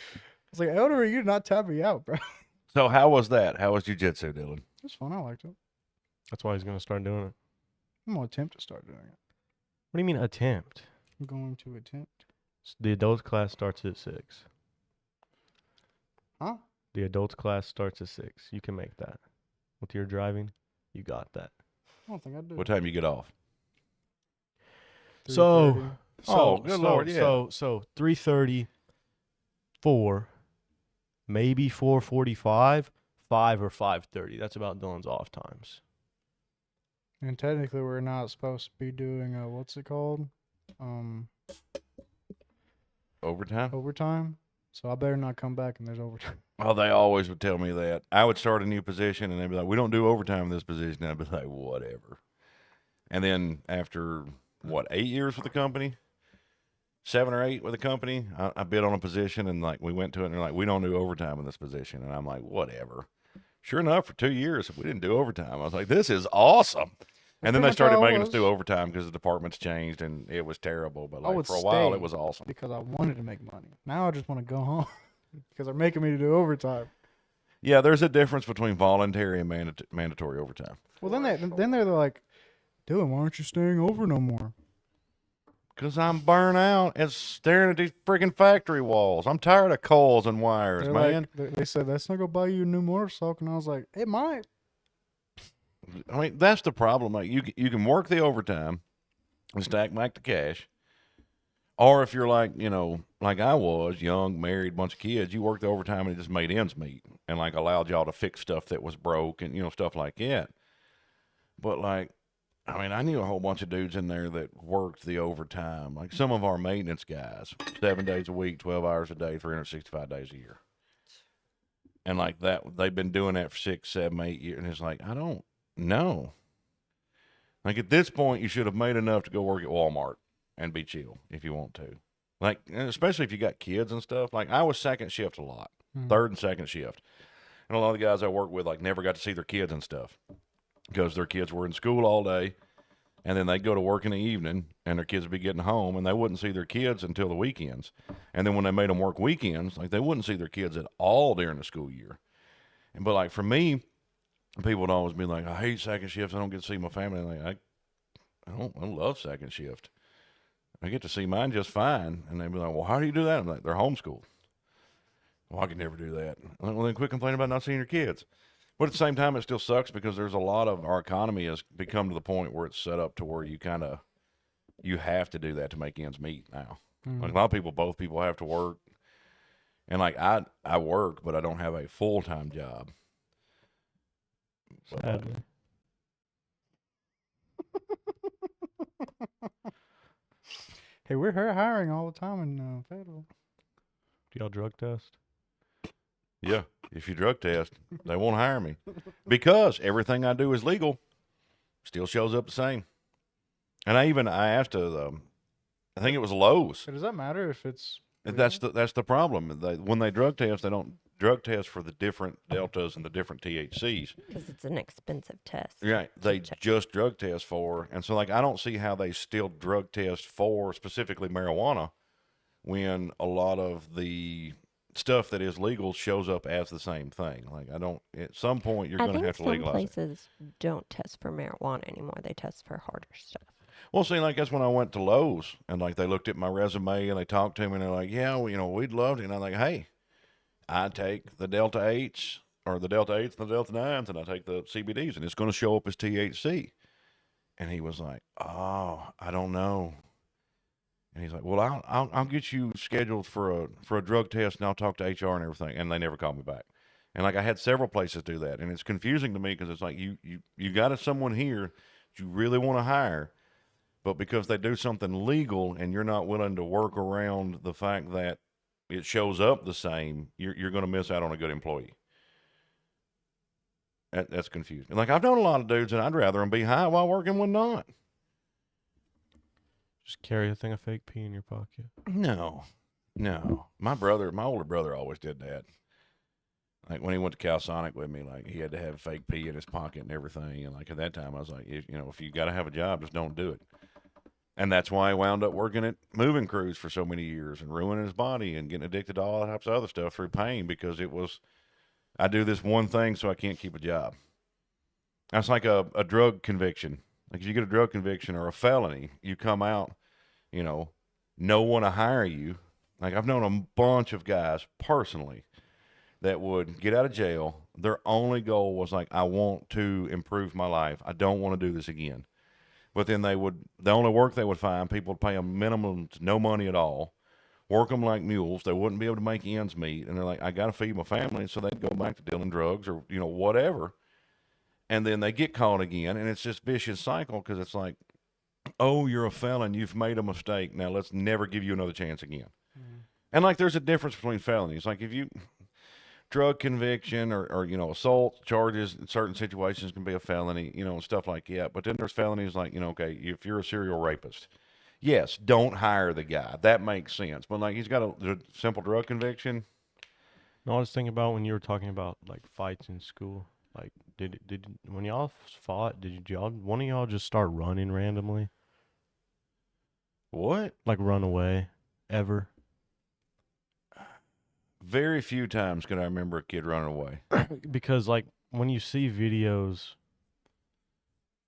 was like, Elden Ring, you did not tap me out, bro.
So how was that? How was jiu-jitsu, Dylan?
It was fun. I liked it.
That's why he's gonna start doing it.
I'm going to attempt to start doing it.
What do you mean attempt?
I'm going to attempt.
The adults class starts at 6.
Huh?
The adults class starts at 6. You can make that. With your driving, you got that.
I don't think I do.
What time you get off?
So,
3:30.
Oh, good Lord, yeah.
So 3:30, 4, maybe 4:45, 5 or 5:30. That's about Dylan's off times.
And technically, we're not supposed to be doing what's it called?
Overtime?
Overtime. So I better not come back and there's overtime.
Oh, they always would tell me that. I would start a new position and they'd be like, we don't do overtime in this position. And I'd be like, whatever. And then after, 8 years with the company? 7 or 8 with the company? I bid on a position and like we went to it and they're like, we don't do overtime in this position. And I'm like, whatever. Sure enough, for 2 years, we didn't do overtime. I was like, this is awesome. And then
pretty
they
much
started
how it
making us
was.
do overtime because the departments changed and it was terrible. But
I
like
would
for a while,
stay.
it was awesome.
Because I wanted to make money. Now I just want to go home because they're making me to do overtime.
Yeah, there's a difference between voluntary and mandatory overtime.
Well, then they're like, Dylan, why aren't you staying over no more?
Because I'm burnt out and staring at these freaking factory walls. I'm tired of coils and wires,
They're
man.
like, they said that's not gonna buy you a new motorcycle, and I was like, it might.
I mean, that's the problem. Like, you can work the overtime and stack back the cash. Or if you're like, like I was, young, married, bunch of kids, you worked the overtime and it just made ends meet and like allowed y'all to fix stuff that was broke and, stuff like that. But like, I mean, I knew a whole bunch of dudes in there that worked the overtime. Like some of our maintenance guys, 7 days a week, 12 hours a day, 365 days a year. And like that, they've been doing that for 6, 7, 8 years. And it's like, I don't know. Like at this point, you should have made enough to go work at Walmart and be chill if you want to. Like, and especially if you got kids and stuff. Like I was second shift a lot, third and second shift. And a lot of the guys I worked with like never got to see their kids and stuff because their kids were in school all day. And then they'd go to work in the evening and their kids would be getting home and they wouldn't see their kids until the weekends. And then when they made them work weekends, like they wouldn't see their kids at all during the school year. But like for me, people would always be like, I hate second shifts. I don't get to see my family. And like, I love second shift. I get to see mine just fine. And they'd be like, well, how do you do that? I'm like, they're homeschooled. Well, I could never do that. I'm like, well, then quit complaining about not seeing your kids. But at the same time, it still sucks because there's a lot of our economy has become to the point where it's set up to where you have to do that to make ends meet now. Like a lot of people, both people have to work. And like I work, but I don't have a full-time job.
Sadly.
Hey, we're hiring all the time in Fayetteville.
Do y'all drug test?
Yeah, if you drug test, they won't hire me because everything I do is legal. Still shows up the same. And I asked I think it was Lowe's.
So does that matter if it's?
That's the problem. When they drug test, they don't drug test for the different deltas and the different THCs.
Because it's an expensive test.
Right. They
check.
just drug test for, and so like I don't see how they still drug test for specifically marijuana when a lot of the stuff that is legal shows up as the same thing. Like I don't. At some point, you're going to have to legalize it.
Some places don't test for marijuana anymore. They test for harder stuff.
Well, see, like that's when I went to Lowe's and like they looked at my resume and they talked to me and they're like, yeah, well, we'd love to. And I'm like, hey, I take the Delta 8s or the Delta 8s and the Delta 9s, and I take the CBDs, and it's going to show up as THC. And he was like, oh, I don't know. And he's like, well, I'll get you scheduled for a drug test, and I'll talk to HR and everything. And they never called me back. And like I had several places do that, and it's confusing to me because it's like you got someone here that you really want to hire, but because they do something legal and you're not willing to work around the fact that it shows up the same, you're going to miss out on a good employee. That's confusing. Like I've known a lot of dudes, and I'd rather them be high while working than not.
Just carry a thing of fake pee in your pocket.
No. My older brother always did that. Like when he went to Calsonic with me, like he had to have fake pee in his pocket and everything. And like at that time, I was like, if you got to have a job, just don't do it. And that's why he wound up working at moving crews for so many years and ruining his body and getting addicted to all types of other stuff through pain, because it was, I do this one thing so I can't keep a job. That's like a drug conviction. Like if you get a drug conviction or a felony, you come out, no one to hire you. Like I've known a bunch of guys personally that would get out of jail. Their only goal was like, I want to improve my life. I don't want to do this again. But then the only work they would find, people would pay them minimum to no money at all, work them like mules. They wouldn't be able to make ends meet. And they're like, I got to feed my family. So they'd go back to dealing drugs or, whatever. And then they get caught again. And it's just vicious cycle, because it's like, oh, you're a felon. You've made a mistake. Now let's never give you another chance again. Mm-hmm. And like, there's a difference between felonies. Like if you drug conviction or assault charges in certain situations can be a felony, and stuff like that. But then there's felonies like, okay, if you're a serial rapist, yes, don't hire the guy. That makes sense. But like he's got a simple drug conviction.
No, I was thinking about when you were talking about like fights in school. Like, did when y'all fought, did one of y'all just start running randomly?
What?
Like run away, ever?
Very few times can I remember a kid running away.
Because like when you see videos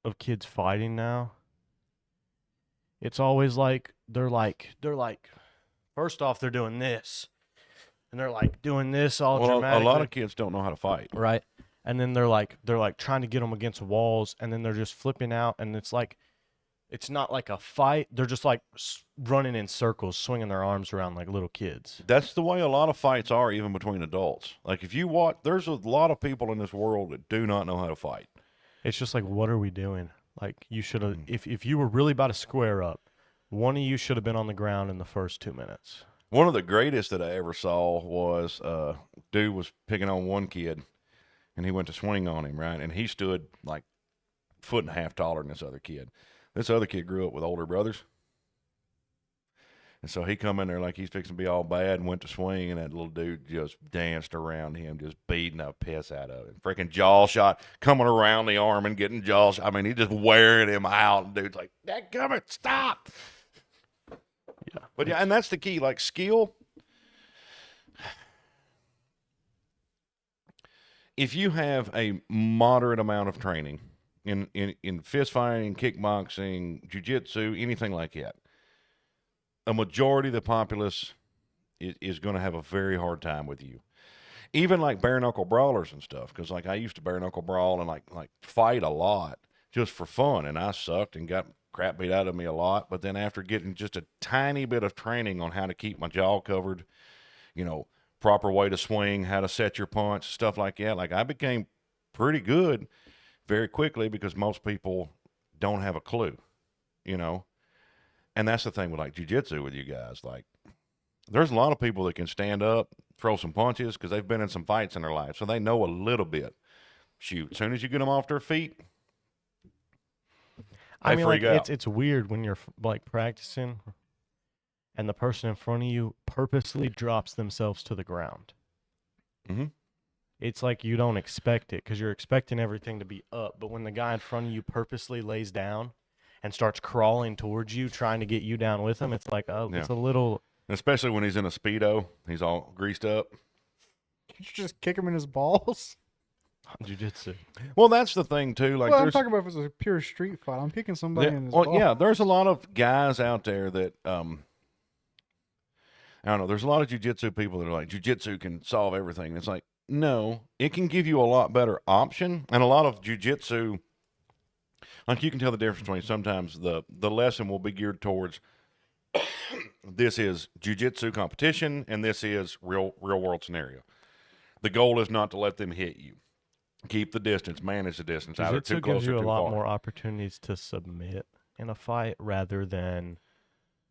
of kids fighting now, it's always like they're like first off they're doing this, and they're like doing this all dramatically.
A lot of kids don't know how to fight,
right? And then they're like trying to get them against walls, and then they're just flipping out, and it's like, it's not like a fight. They're just like running in circles, swinging their arms around like little kids.
That's the way a lot of fights are, even between adults. Like if you watch, there's a lot of people in this world that do not know how to fight.
It's just like, what are we doing? Like you should have, if you were really about to square up, one of you should have been on the ground in the first 2 minutes.
One of the greatest that I ever saw was dude was picking on one kid, and he went to swing on him, right? And he stood like 1.5 feet taller than this other kid. This other kid grew up with older brothers. And so he come in there like he's fixing to be all bad and went to swing, and that little dude just danced around him, just beating the piss out of him. Freaking jaw shot, coming around the arm and getting jaw shot. I mean, he just wearing him out, and dude's like, dadgummit, stop. Yeah. But yeah, and that's the key, like skill. If you have a moderate amount of training in fist fighting, kickboxing, jiu-jitsu, anything like that, a majority of the populace is going to have a very hard time with you. Even like bare knuckle brawlers and stuff, because like I used to bare knuckle brawl and like fight a lot just for fun, and I sucked and got crap beat out of me a lot. But then after getting just a tiny bit of training on how to keep my jaw covered, proper way to swing, how to set your punch, stuff like that, like I became pretty good very quickly, because most people don't have a clue, And that's the thing with like jiu-jitsu with you guys. Like there's a lot of people that can stand up, throw some punches, because they've been in some fights in their life, so they know a little bit. Shoot, as soon as you get them off their feet,
I mean, like, it's weird when you're like practicing and the person in front of you purposely drops themselves to the ground.
Mm-hmm.
It's like you don't expect it, because you're expecting everything to be up. But when the guy in front of you purposely lays down and starts crawling towards you, trying to get you down with him, it's like, It's a little...
Especially when he's in a Speedo, he's all greased up.
Can't you just kick him in his balls?
Jiu-jitsu.
Well, that's the thing, too. Like,
I'm talking about if it's a pure street fight. I'm kicking somebody in his balls.
Yeah, there's a lot of guys out there that... I don't know. There's a lot of jujitsu people that are like, jujitsu can solve everything. It's like, no, it can give you a lot better option. And a lot of jujitsu, like you can tell the difference between sometimes the lesson will be geared towards this is jujitsu competition and this is real world scenario. The goal is not to let them hit you. Keep the distance, manage the distance. Either too
Jiu-Jitsu
close
gives you
or
a
too
lot
far.
more opportunities to submit in a fight rather than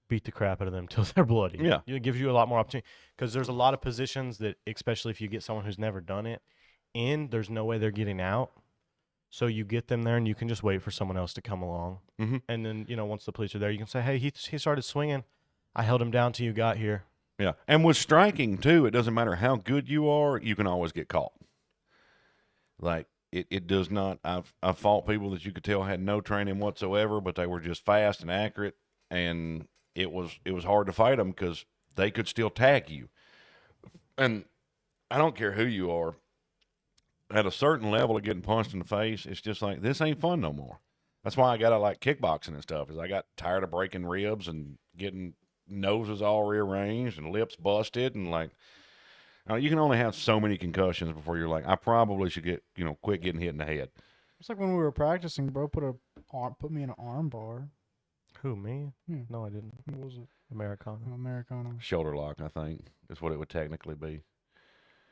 beat the crap out of them till they're bloody.
Yeah.
It gives you a lot more opportunity because there's a lot of positions that, especially if you get someone who's never done it, there's no way they're getting out. So you get them there and you can just wait for someone else to come along.
Mm-hmm.
And then, once the police are there, you can say, hey, he started swinging. I held him down till you got here.
Yeah. And with striking, too, it doesn't matter how good you are, you can always get caught. Like, it does not. I've fought people that you could tell had no training whatsoever, but they were just fast and accurate, and it was hard to fight them because they could still tag you. And I don't care who you are. At a certain level of getting punched in the face, it's just like, this ain't fun no more. That's why I got to like kickboxing and stuff, is I got tired of breaking ribs and getting noses all rearranged and lips busted and like, you can only have so many concussions before you're like, I probably should get, quit getting hit in the head.
It's like when we were practicing, bro. Put me in an arm bar.
Who, me?
Yeah.
No, I didn't.
What was it?
Americana.
Americana.
Shoulder lock, I think, is what it would technically be.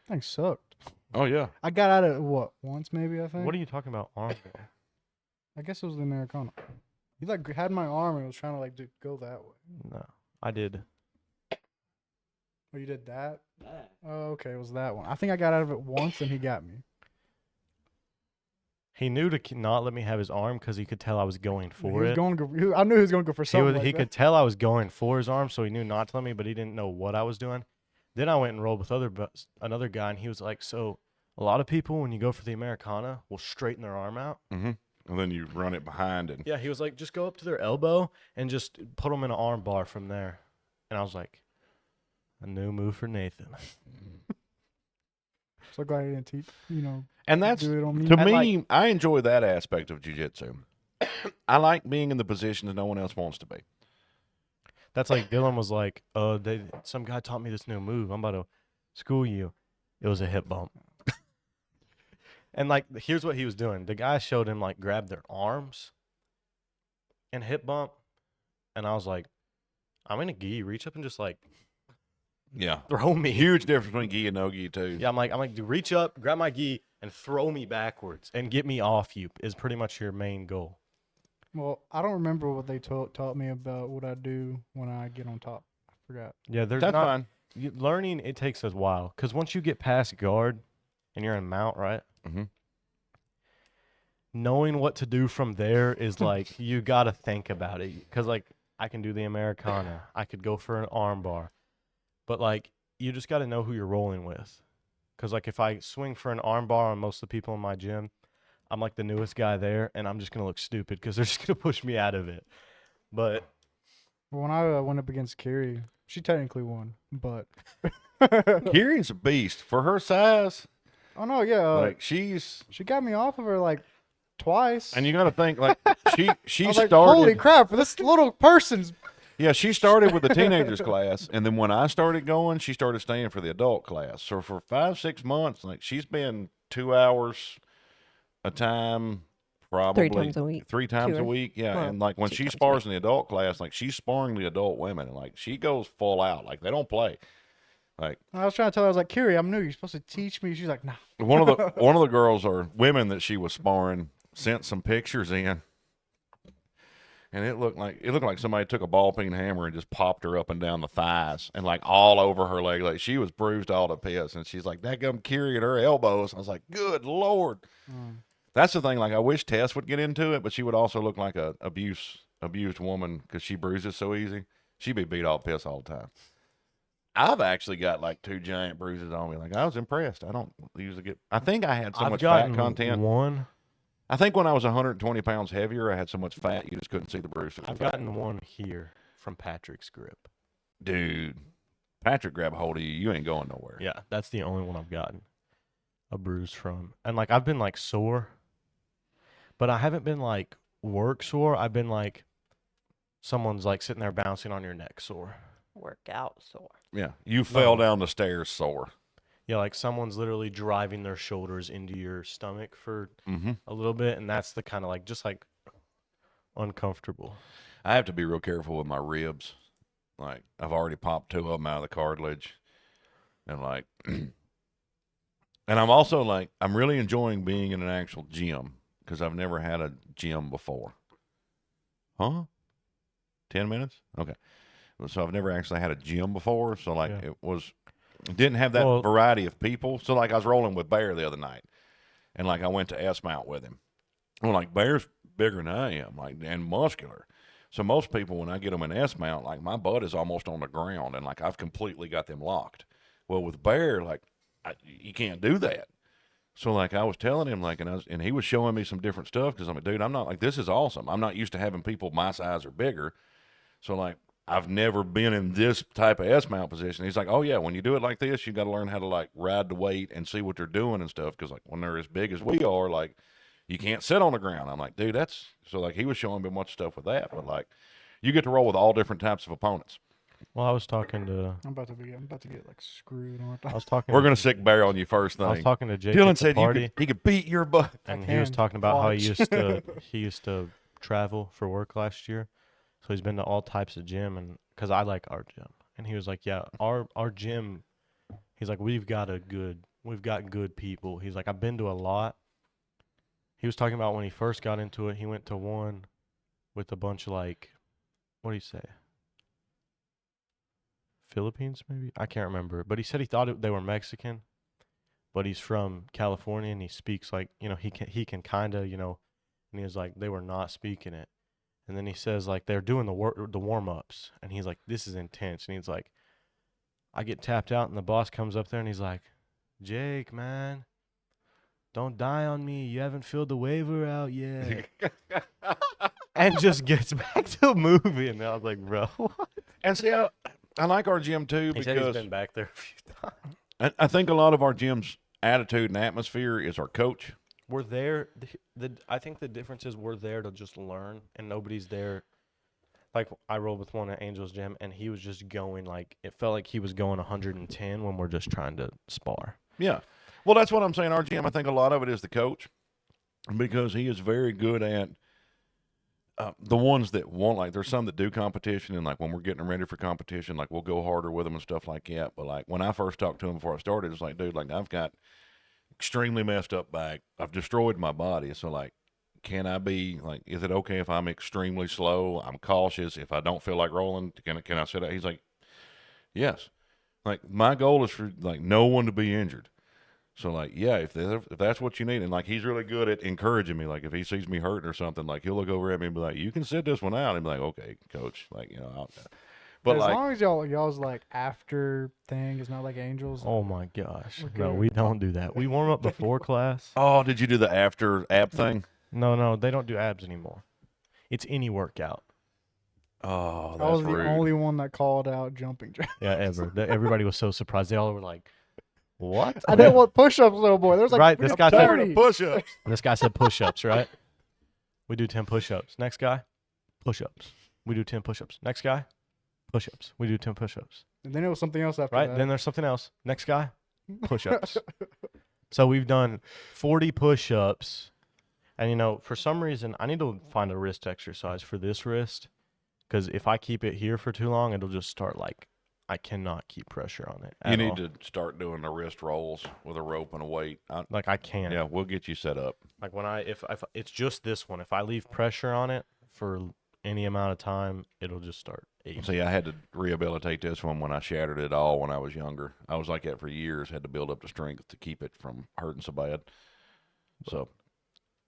Thing sucked.
Oh, yeah.
I got out of it, once maybe, I think.
What are you talking about, arm bar?
I guess it was the Americana. You like had my arm and was trying to like go that way.
No, I did.
Oh, you did that? Oh, okay, it was that one. I think I got out of it once and he got me.
He knew to not let me have his arm because he could tell I was going for
He was
it.
going to I knew he was going to go for something.
He could tell I was going for his arm, so he knew not to let me, but he didn't know what I was doing. Then I went and rolled with another guy, and he was like, so a lot of people, when you go for the Americana, will straighten their arm out.
Mm-hmm. And then you run it behind and
Yeah, he was like, just go up to their elbow and just put them in an arm bar from there. And I was like, a new move for Nathan.
So glad he didn't teach,
and that's
do it on me.
to
And,
me. I enjoy that aspect of jiu-jitsu. I like being in the position that no one else wants to be.
That's like Dylan was like, some guy taught me this new move. I'm about to school you. It was a hip bump. And like, here's what he was doing. The guy showed him like grab their arms and hip bump. And I was like, I'm in a gi. Reach up and just like
Yeah.
throw me.
Huge difference between gi and no gi too.
Yeah, I'm like, dude, reach up, grab my gi, and throw me backwards and get me off you is pretty much your main goal.
Well, I don't remember what they taught me about what I do when I get on top. I forgot.
Yeah, there's
That's
not
fine.
learning. It takes a while because once you get past guard and you're in mount, right?
Mm-hmm.
Knowing what to do from there is like you got to think about it because like I can do the Americana, I could go for an arm bar, but like you just got to know who you're rolling with. Because like if I swing for an arm bar on most of the people in my gym, I'm like the newest guy there, and I'm just gonna look stupid because they're just gonna push me out of it. But
Well, when I went up against Carrie, she technically won, but
Kiri's a beast for her size.
oh no, yeah,
Like she
got me off of her like twice.
and you got to think like she
I was
started.
like, holy crap! This little person's.
Yeah, she started with the teenagers class, and then when I started going, she started staying for the adult class. So for 5-6 months, like she's been 2 hours a time, probably
3 times a week.
3 times
Two
a
or-
week. Yeah,
well,
and like when
2
she
times a
spars in the adult class, like she's sparring the adult women, and like she goes full out. Like they don't play. Like
I was trying to tell her, I was like, Carrie, I'm new. You're supposed to teach me. She's like, nah.
one of the girls or women that she was sparring sent some pictures in. And it looked like somebody took a ball peen hammer and just popped her up and down the thighs and like all over her leg. Like she was bruised all to piss. And she's like, that gum Kiri at her elbows. I was like, good Lord. That's the thing. Like I wish Tess would get into it, but she would also look like a abused woman because she bruises so easy. She'd be beat all piss all the time. I've actually got like 2 giant bruises on me. Like I was impressed. I don't usually get. I think I had so
I've
much
gotten
fat content.
one.
I think when I was 120 pounds heavier, I had so much fat you just couldn't see the bruises.
I've gotten one here from Patrick's grip.
Dude, Patrick grab a hold of you. You ain't going nowhere.
Yeah, that's the only one I've gotten a bruise from. And like I've been like sore, but I haven't been like work sore. I've been like someone's like sitting there bouncing on your neck sore.
Workout sore.
Yeah, you fell
No.
down the stairs sore.
Yeah, like someone's literally driving their shoulders into your stomach for
Mm-hmm.
a little bit, and that's the kind of like just like uncomfortable.
I have to be real careful with my ribs. Like I've already popped 2 of them out of the cartilage, and like, and I'm also like I'm really enjoying being in an actual gym because I've never had a gym before. Huh? 10 minutes? Okay. So I've never actually had a gym before. So like
Yeah.
it didn't have that
Well-
variety of people. So like I was rolling with Bear the other night, and like I went to S Mount with him. Well, like Bear's bigger than I am, like and muscular. So most people, when I get them in S Mount, like my butt is almost on the ground, and like I've completely got them locked. Well, with Bear, like you can't do that. So like I was telling him, like, and he was showing me some different stuff because I'm like, dude, I'm not like this is awesome. I'm not used to having people my size or bigger. So like I've never been in this type of S mount position. He's like, oh yeah, when you do it like this, you got to learn how to like ride the weight and see what they're doing and stuff. Because like when they're as big as we are, like you can't sit on the ground. I'm like, dude, that's so like he was showing me much stuff with that, but like you get to roll with all different types of opponents.
Well, I was talking to
I'm about to get like screwed on.
I was talking.
We're
to,
gonna sick Bear on you first
I was
thing.
talking to Jake
Dylan
at the
said
party,
he could beat your butt.
and he was
can.
talking about how
Watch.
he used to travel for work last year, so he's been to all types of gym, and because I like our gym, and he was like, yeah, our gym, he's like, we've got good people. He's like, I've been to a lot. He was talking about when he first got into it, he went to one with a bunch of like, what do you say? Philippines, maybe? I can't remember. But he said he thought they were Mexican, but he's from California and he speaks like, he can kind of, and he was like, they were not speaking it. And then he says like they're doing the warm-ups, and he's like, this is intense. And he's like, I get tapped out, and the boss comes up there and he's like, Jake, man, don't die on me. You haven't filled the waiver out yet. And just gets back to moving. And I was like, bro, what?
And see, I like our gym too
He said he's
because
been back there a few times.
I think a lot of our gym's attitude and atmosphere is our coach.
We're there. I think the difference is we're there to just learn, and nobody's there. Like I rolled with one at Angel's Gym, and he was just going like it felt like he was going 110 when we're just trying to spar.
Yeah. Well, that's what I'm saying. Our gym, I think a lot of it is the coach because he is very good at the ones that want, like, there's some that do competition, and like when we're getting them ready for competition, like we'll go harder with them and stuff like that. But like when I first talked to him before I started, it's like, dude, like I've got extremely messed up back. I've destroyed my body. So like, can I be like, is it okay if I'm extremely slow? I'm cautious. If I don't feel like rolling, can I sit out? He's like, yes. Like my goal is for like no one to be injured. So like, yeah, if that's what you need, and like he's really good at encouraging me. Like if he sees me hurting or something, like he'll look over at me and be like, "You can sit this one out," and be like, "Okay, coach." Like but
as
like,
long as y'all's like after thing is not like Angels.
Oh my gosh,
We're
no,
good.
we don't do that. We warm up before class.
oh, did you do the after ab thing?
No, they don't do abs anymore. It's any workout.
Oh,
I
that's
was the
rude.
only one that called out jumping jacks.
Yeah, ever. Everybody was so surprised. They all were like, "What?"
I didn't want push-ups, little boy. There's like
Right, this guy said-
30.
push-ups.
This guy said push-ups, right? We do 10 push-ups. Next guy, push-ups. We do 10 push-ups. Next guy, push-ups. We do 10 push-ups.
And then it was something else after
Right?
that.
Then there's something else. Next guy, push-ups. So we've done 40 push-ups. And, for some reason, I need to find a wrist exercise for this wrist. Because if I keep it here for too long, it'll just start like, I cannot keep pressure on it.
You
at
need
all.
to start doing the wrist rolls with a rope and a weight.
Like, I can't.
Yeah, we'll get you set up.
Like when if it's just this one, if I leave pressure on it for any amount of time, it'll just start aching.
See, I had to rehabilitate this one when I shattered it all when I was younger. I was like that for years. Had to build up the strength to keep it from hurting so bad. So,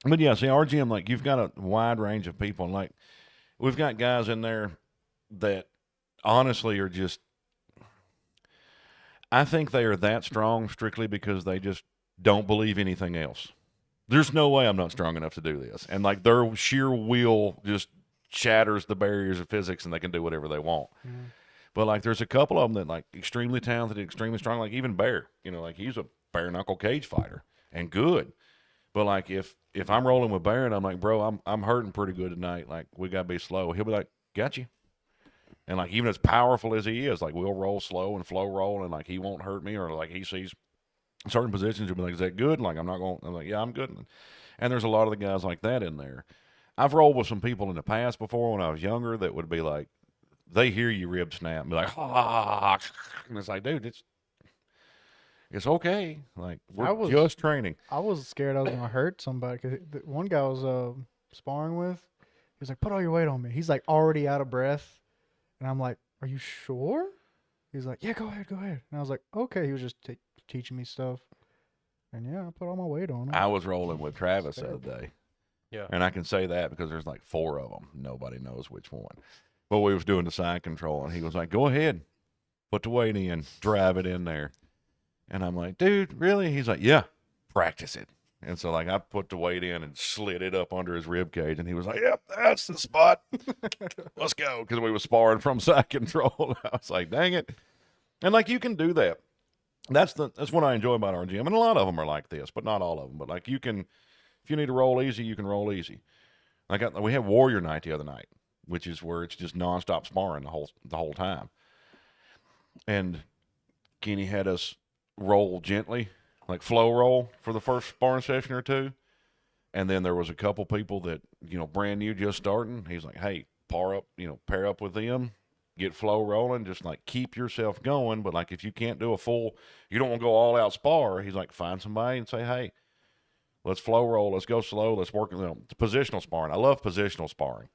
but yeah, see, our gym, like you've got a wide range of people. And like we've got guys in there that honestly are just, I think they are that strong strictly because they just don't believe anything else. There's no way I'm not strong enough to do this. And like their sheer will just shatters the barriers of physics and they can do whatever they want.
Mhm.
But like there's a couple of them that like extremely talented, extremely strong, like even Bear, like he's a bare knuckle cage fighter and good. But like if I'm rolling with Bear and I'm like, bro, I'm hurting pretty good tonight, like we gotta be slow, he'll be like, got you. And like even as powerful as he is, like we'll roll slow and flow roll, and like he won't hurt me, or like he sees certain positions, he'll be like, "Is that good?" Like I'm not going. I'm like, "Yeah, I'm good." And there's a lot of the guys like that in there. I've rolled with some people in the past before when I was younger that would be like, they hear you rib snap and be like, ah, and it's like, dude, it's okay. Like we're just training.
I was scared I was gonna hurt somebody because one guy I was sparring with, he was like, "Put all your weight on me." He's like already out of breath, and I'm like, "Are you sure?" He's like, "Yeah, go ahead." And I was like, "Okay." He was just teaching me stuff, and yeah, I put all my weight on him.
I was rolling with Travis the other day.
Yeah.
And I can say that because there's like 4 of them. Nobody knows which one. But we was doing the side control, and he was like, "Go ahead, put the weight in, drive it in there." And I'm like, "Dude, really?" He's like, "Yeah, practice it." And so like I put the weight in and slid it up under his rib cage, and he was like, "Yep, that's the spot. Let's go." Because we were sparring from side control. I was like, "Dang it!" And like you can do that. That's what I enjoy about our gym, and a lot of them are like this, but not all of them. But like you can. If you need to roll easy, you can roll easy. Like we had Warrior Night the other night, which is where it's just nonstop sparring the whole time. And Kenny had us roll gently, like flow roll for the first sparring session or two. And then there was a couple people that, brand new, just starting. He's like, "Hey, pair up with them, get flow rolling, just like keep yourself going. But like if you can't do you don't want to go all out spar." He's like, "Find somebody and say, hey, let's flow roll. Let's go slow. Let's work positional sparring." I love positional sparring.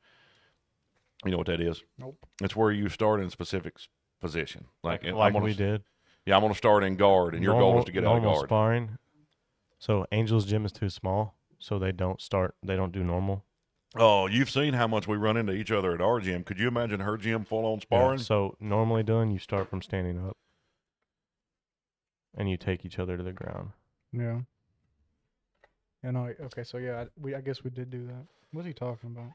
You know what that is?
Nope.
It's where you start in a specific position.
Like we did.
Yeah, I'm going to start in guard, and your goal is to get out of
normal
guard.
Sparring. So Angel's gym is too small, so they don't do normal.
Oh, you've seen how much we run into each other at our gym. Could you imagine her gym full on sparring?
Yeah, so normally, Dylan, you start from standing up, and you take each other to the ground.
Yeah. Yeah, no, okay, so yeah, I guess we did do that. What's he talking about?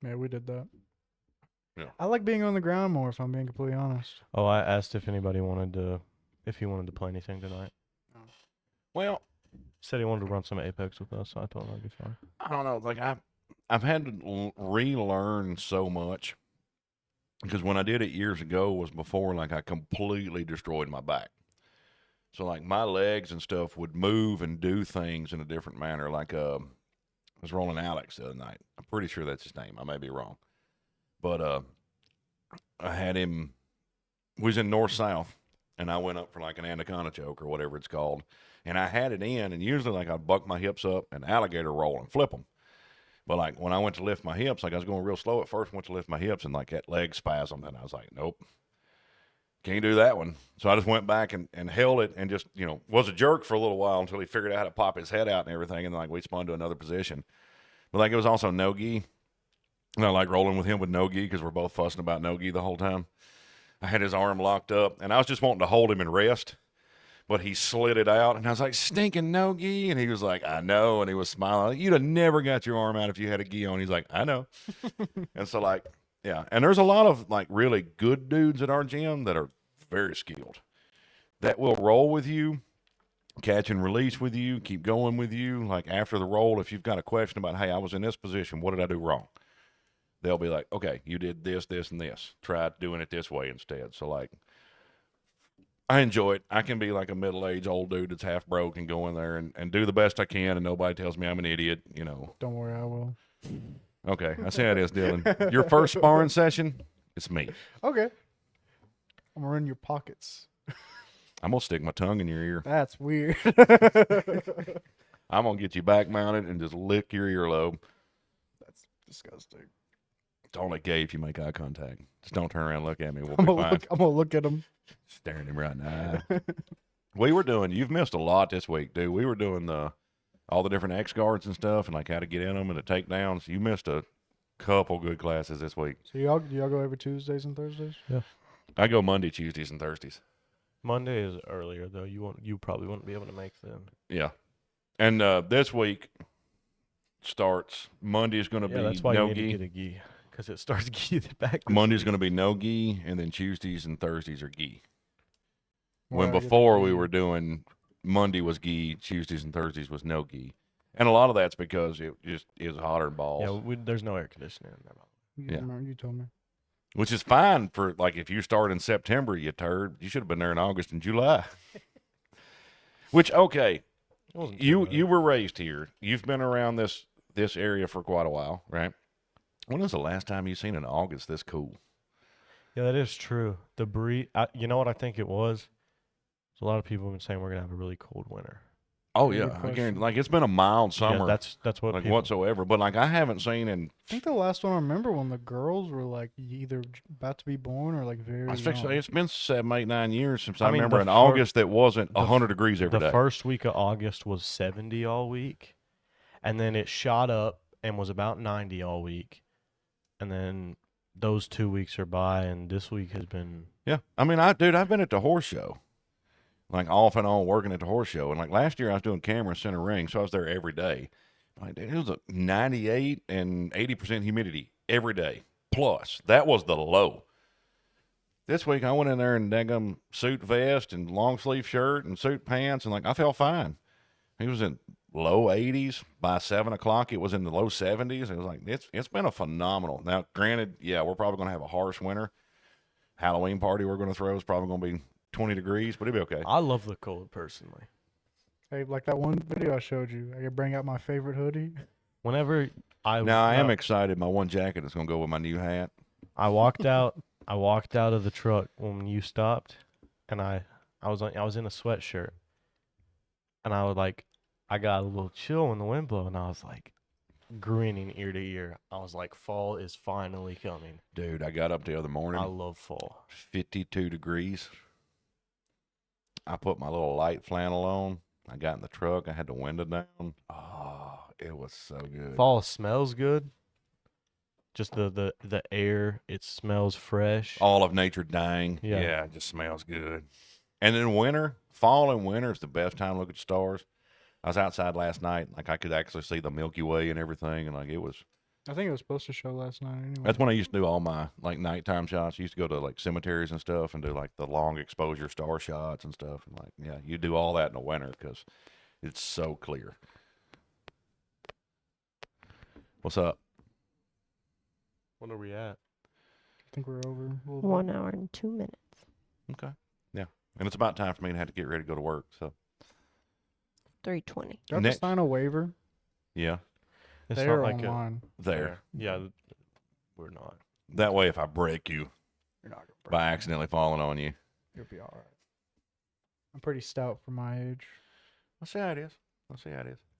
Yeah, we did that.
Yeah.
I like being on the ground more, if I'm being completely honest.
Oh, I asked if he wanted to play anything tonight.
Well,
Said he wanted to run some Apex with us, so I told him that'd be fine.
I don't know. Like I've had to relearn so much because when I did it years ago was before like I completely destroyed my back. So like my legs and stuff would move and do things in a different manner. Like I was rolling Alex the other night. I'm pretty sure that's his name. I may be wrong, but I had him. We was in north south, and I went up for like an anaconda choke or whatever it's called, and I had it in. And usually like I'd buck my hips up and alligator roll and flip them. But like when I went to lift my hips, like I was going real slow at first. Went to lift my hips and like that leg spasmed, and I was like, nope. Can't do that one. So I just went back and held it and just, was a jerk for a little while until he figured out how to pop his head out and everything. And then, like, we spun to another position. But, like, it was also no-gi. And I like rolling with him with no-gi because we're both fussing about no-gi the whole time. I had his arm locked up, and I was just wanting to hold him and rest. But he slid it out, and I was like, "Stinking no-gi." And he was like, "I know." And he was smiling. Like, "You'd have never got your arm out if you had a gi on." He's like, "I know." And so, like, yeah, and there's a lot of like really good dudes at our gym that are very skilled that will roll with you, catch and release with you, keep going with you. Like after the roll, if you've got a question about, "Hey, I was in this position, what did I do wrong?" They'll be like, "Okay, you did this, this, and this. Try doing it this way instead." So like, I enjoy it. I can be like a middle-aged old dude that's half broke and go in there and do the best I can, and nobody tells me I'm an idiot.
Don't worry, I will.
Okay, I see how it is, Dylan. Your first sparring session, it's me.
Okay. I'm gonna run your pockets.
I'm going to stick my tongue in your ear.
That's weird.
I'm going to get you back mounted and just lick your earlobe.
That's disgusting.
It's only gay if you make eye contact. Just don't turn around and look at me. We'll
I'm
be
gonna
fine.
look at him.
Staring him right in the eye. You've missed a lot this week, dude. We were doing all the different X guards and stuff and like how to get in them and the takedowns. You missed a couple good classes this week.
So y'all go every Tuesdays and Thursdays?
Yeah.
I go Monday, Tuesdays, and Thursdays.
Monday is earlier though. You probably wouldn't be able to make them.
Yeah. And this week starts Monday is going to be
that's why
no
you need
gi.
to get a gi because it starts gi back.
Monday's going to be no gi, and then Tuesdays and Thursdays are gi. When
Well,
before we were doing Monday was gi, Tuesdays and Thursdays was no gi, And a lot of that's because it just is hotter than balls.
Yeah, there's no air conditioning in there.
Yeah.
You told me.
Which is fine for, like, if you start in September, you turd. You should have been there in August and July. Which, okay,
It wasn't too
you
bad.
were raised here. You've been around this area for quite a while, right? When was the last time you seen an August this cool?
Yeah, that is true. The breeze. You know what I think it was? A lot of people have been saying we're gonna have a really cold winter.
Oh
Very
yeah,
good
I guarantee.
question.
Like, it's been a mild summer,
Yeah, that's what
like
people.
whatsoever. But like, I haven't seen in,
I think the last one I remember when the girls were like either about to be born or like very young.
it's been 7, 8, 9 years since
I
I
mean,
remember
the
an
fir-
August that wasn't
the f-
100 degrees every
The
day.
first week of August was 70 all week, and then it shot up and was about 90 all week, and then those 2 weeks are by, and this week has been.
Yeah, I mean, I've been at the horse show, like off and on working at the horse show, and like last year I was doing camera center ring, so I was there every day. Like, dude, it was a 98 and 80% humidity every day. Plus, that was the low. This week I went in there in daggum suit vest and long sleeve shirt and suit pants, and like I felt fine. He was in low 80s. By 7 o'clock, it was in the low 70s. It was like it's been a phenomenal. Now, granted, yeah, we're probably gonna have a harsh winter. Halloween party we're gonna throw is probably gonna be 20 degrees, but it'll be okay.
I love the cold personally.
Hey, like that one video I showed you. I could bring out my favorite hoodie.
Whenever I
Now I am
no,
excited. My one jacket is gonna go with my new hat.
I walked out of the truck when you stopped, and I was in a sweatshirt, and I got a little chill when the wind blew, and I was like grinning ear to ear. I was like, fall is finally coming.
Dude, I got up the other morning,
I love fall.
52 degrees. I put my little light flannel on. I got in the truck. I had the window down. Oh, it was so good.
Fall smells good. Just the air, it smells fresh.
All of nature dying.
Yeah.
It just smells good. And in winter, fall and winter is the best time to look at stars. I was outside last night. Like, I could actually see the Milky Way and everything. And like, it was.
I think it was supposed to show last night anyway.
That's when I used to do all my like nighttime shots. I used to go to like cemeteries and stuff and do like the long exposure star shots and stuff. And like, yeah, you do all that in the winter because it's so clear. What's up?
What are we at?
I think we're over. A little bit.
1 hour and 2 minutes.
Okay. Yeah. And it's about time for me to have to get ready to go to work. So,
3:20.
Do I have
Next-
to sign a waiver?
yeah,
It's
They're
not like
online.
there.
Yeah, we're not.
That way, if I break you
You're not gonna break
by
me.
accidentally falling on you,
You'll be all right. I'm pretty stout for my age.
I'll see how it is.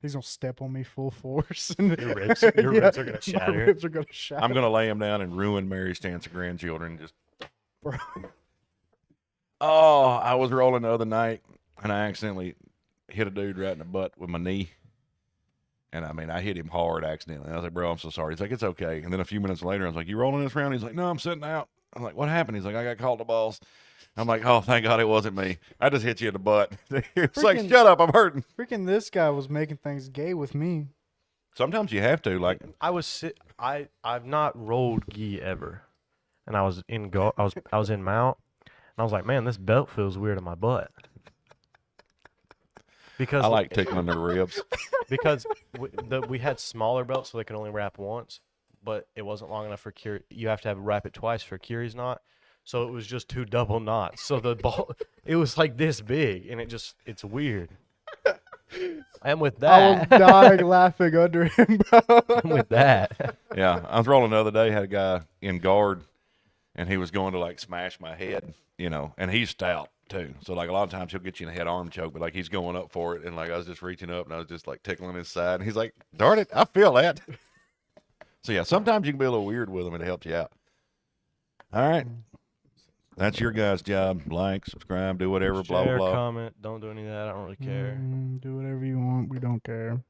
He's gonna step on me full force. And
Your ribs are gonna
My
shatter.
ribs are gonna shatter.
I'm gonna lay him down and ruin Mary's chance of grandchildren. Just.
Bro.
Oh, I was rolling the other night and I accidentally hit a dude right in the butt with my knee. And I mean, I hit him hard accidentally. I was like, bro, I'm so sorry. He's like, it's okay. And then a few minutes later, I was like, you rolling this round? He's like, no, I'm sitting out. I'm like, what happened? He's like, I got called to balls. I'm like, oh, thank God it wasn't me. I just hit you in the butt. It's like,
Freaking-
shut up, I'm hurting.
Freaking this guy was making things gay with me.
Sometimes you have to. Like,
I've not rolled gi ever, and I was in mount, and I was like, man, this belt feels weird in my butt. Because
I like tickling their ribs.
because we had smaller belts, so they could only wrap once, but it wasn't long enough for Curie. You have to wrap it twice for Curie's knot, so it was just 2 double knots. So the ball, it was like this big, and it's weird. And with
I was
that,
dying laughing under him, bro.
and with that,
Yeah, I was rolling the other day, had a guy in guard, and he was going to like smash my head, and he's stout too. So like a lot of times he'll get you in a head arm choke, but like he's going up for it, and like I was just reaching up and I was just like tickling his side, and he's like, darn it, I feel that. So yeah, sometimes you can be a little weird with them and it helps you out. All right. That's your guys' job. Like, subscribe, do whatever, blah, blah,
share,
blah.
comment, don't do any of that. I don't really care.
Do whatever you want. We don't care.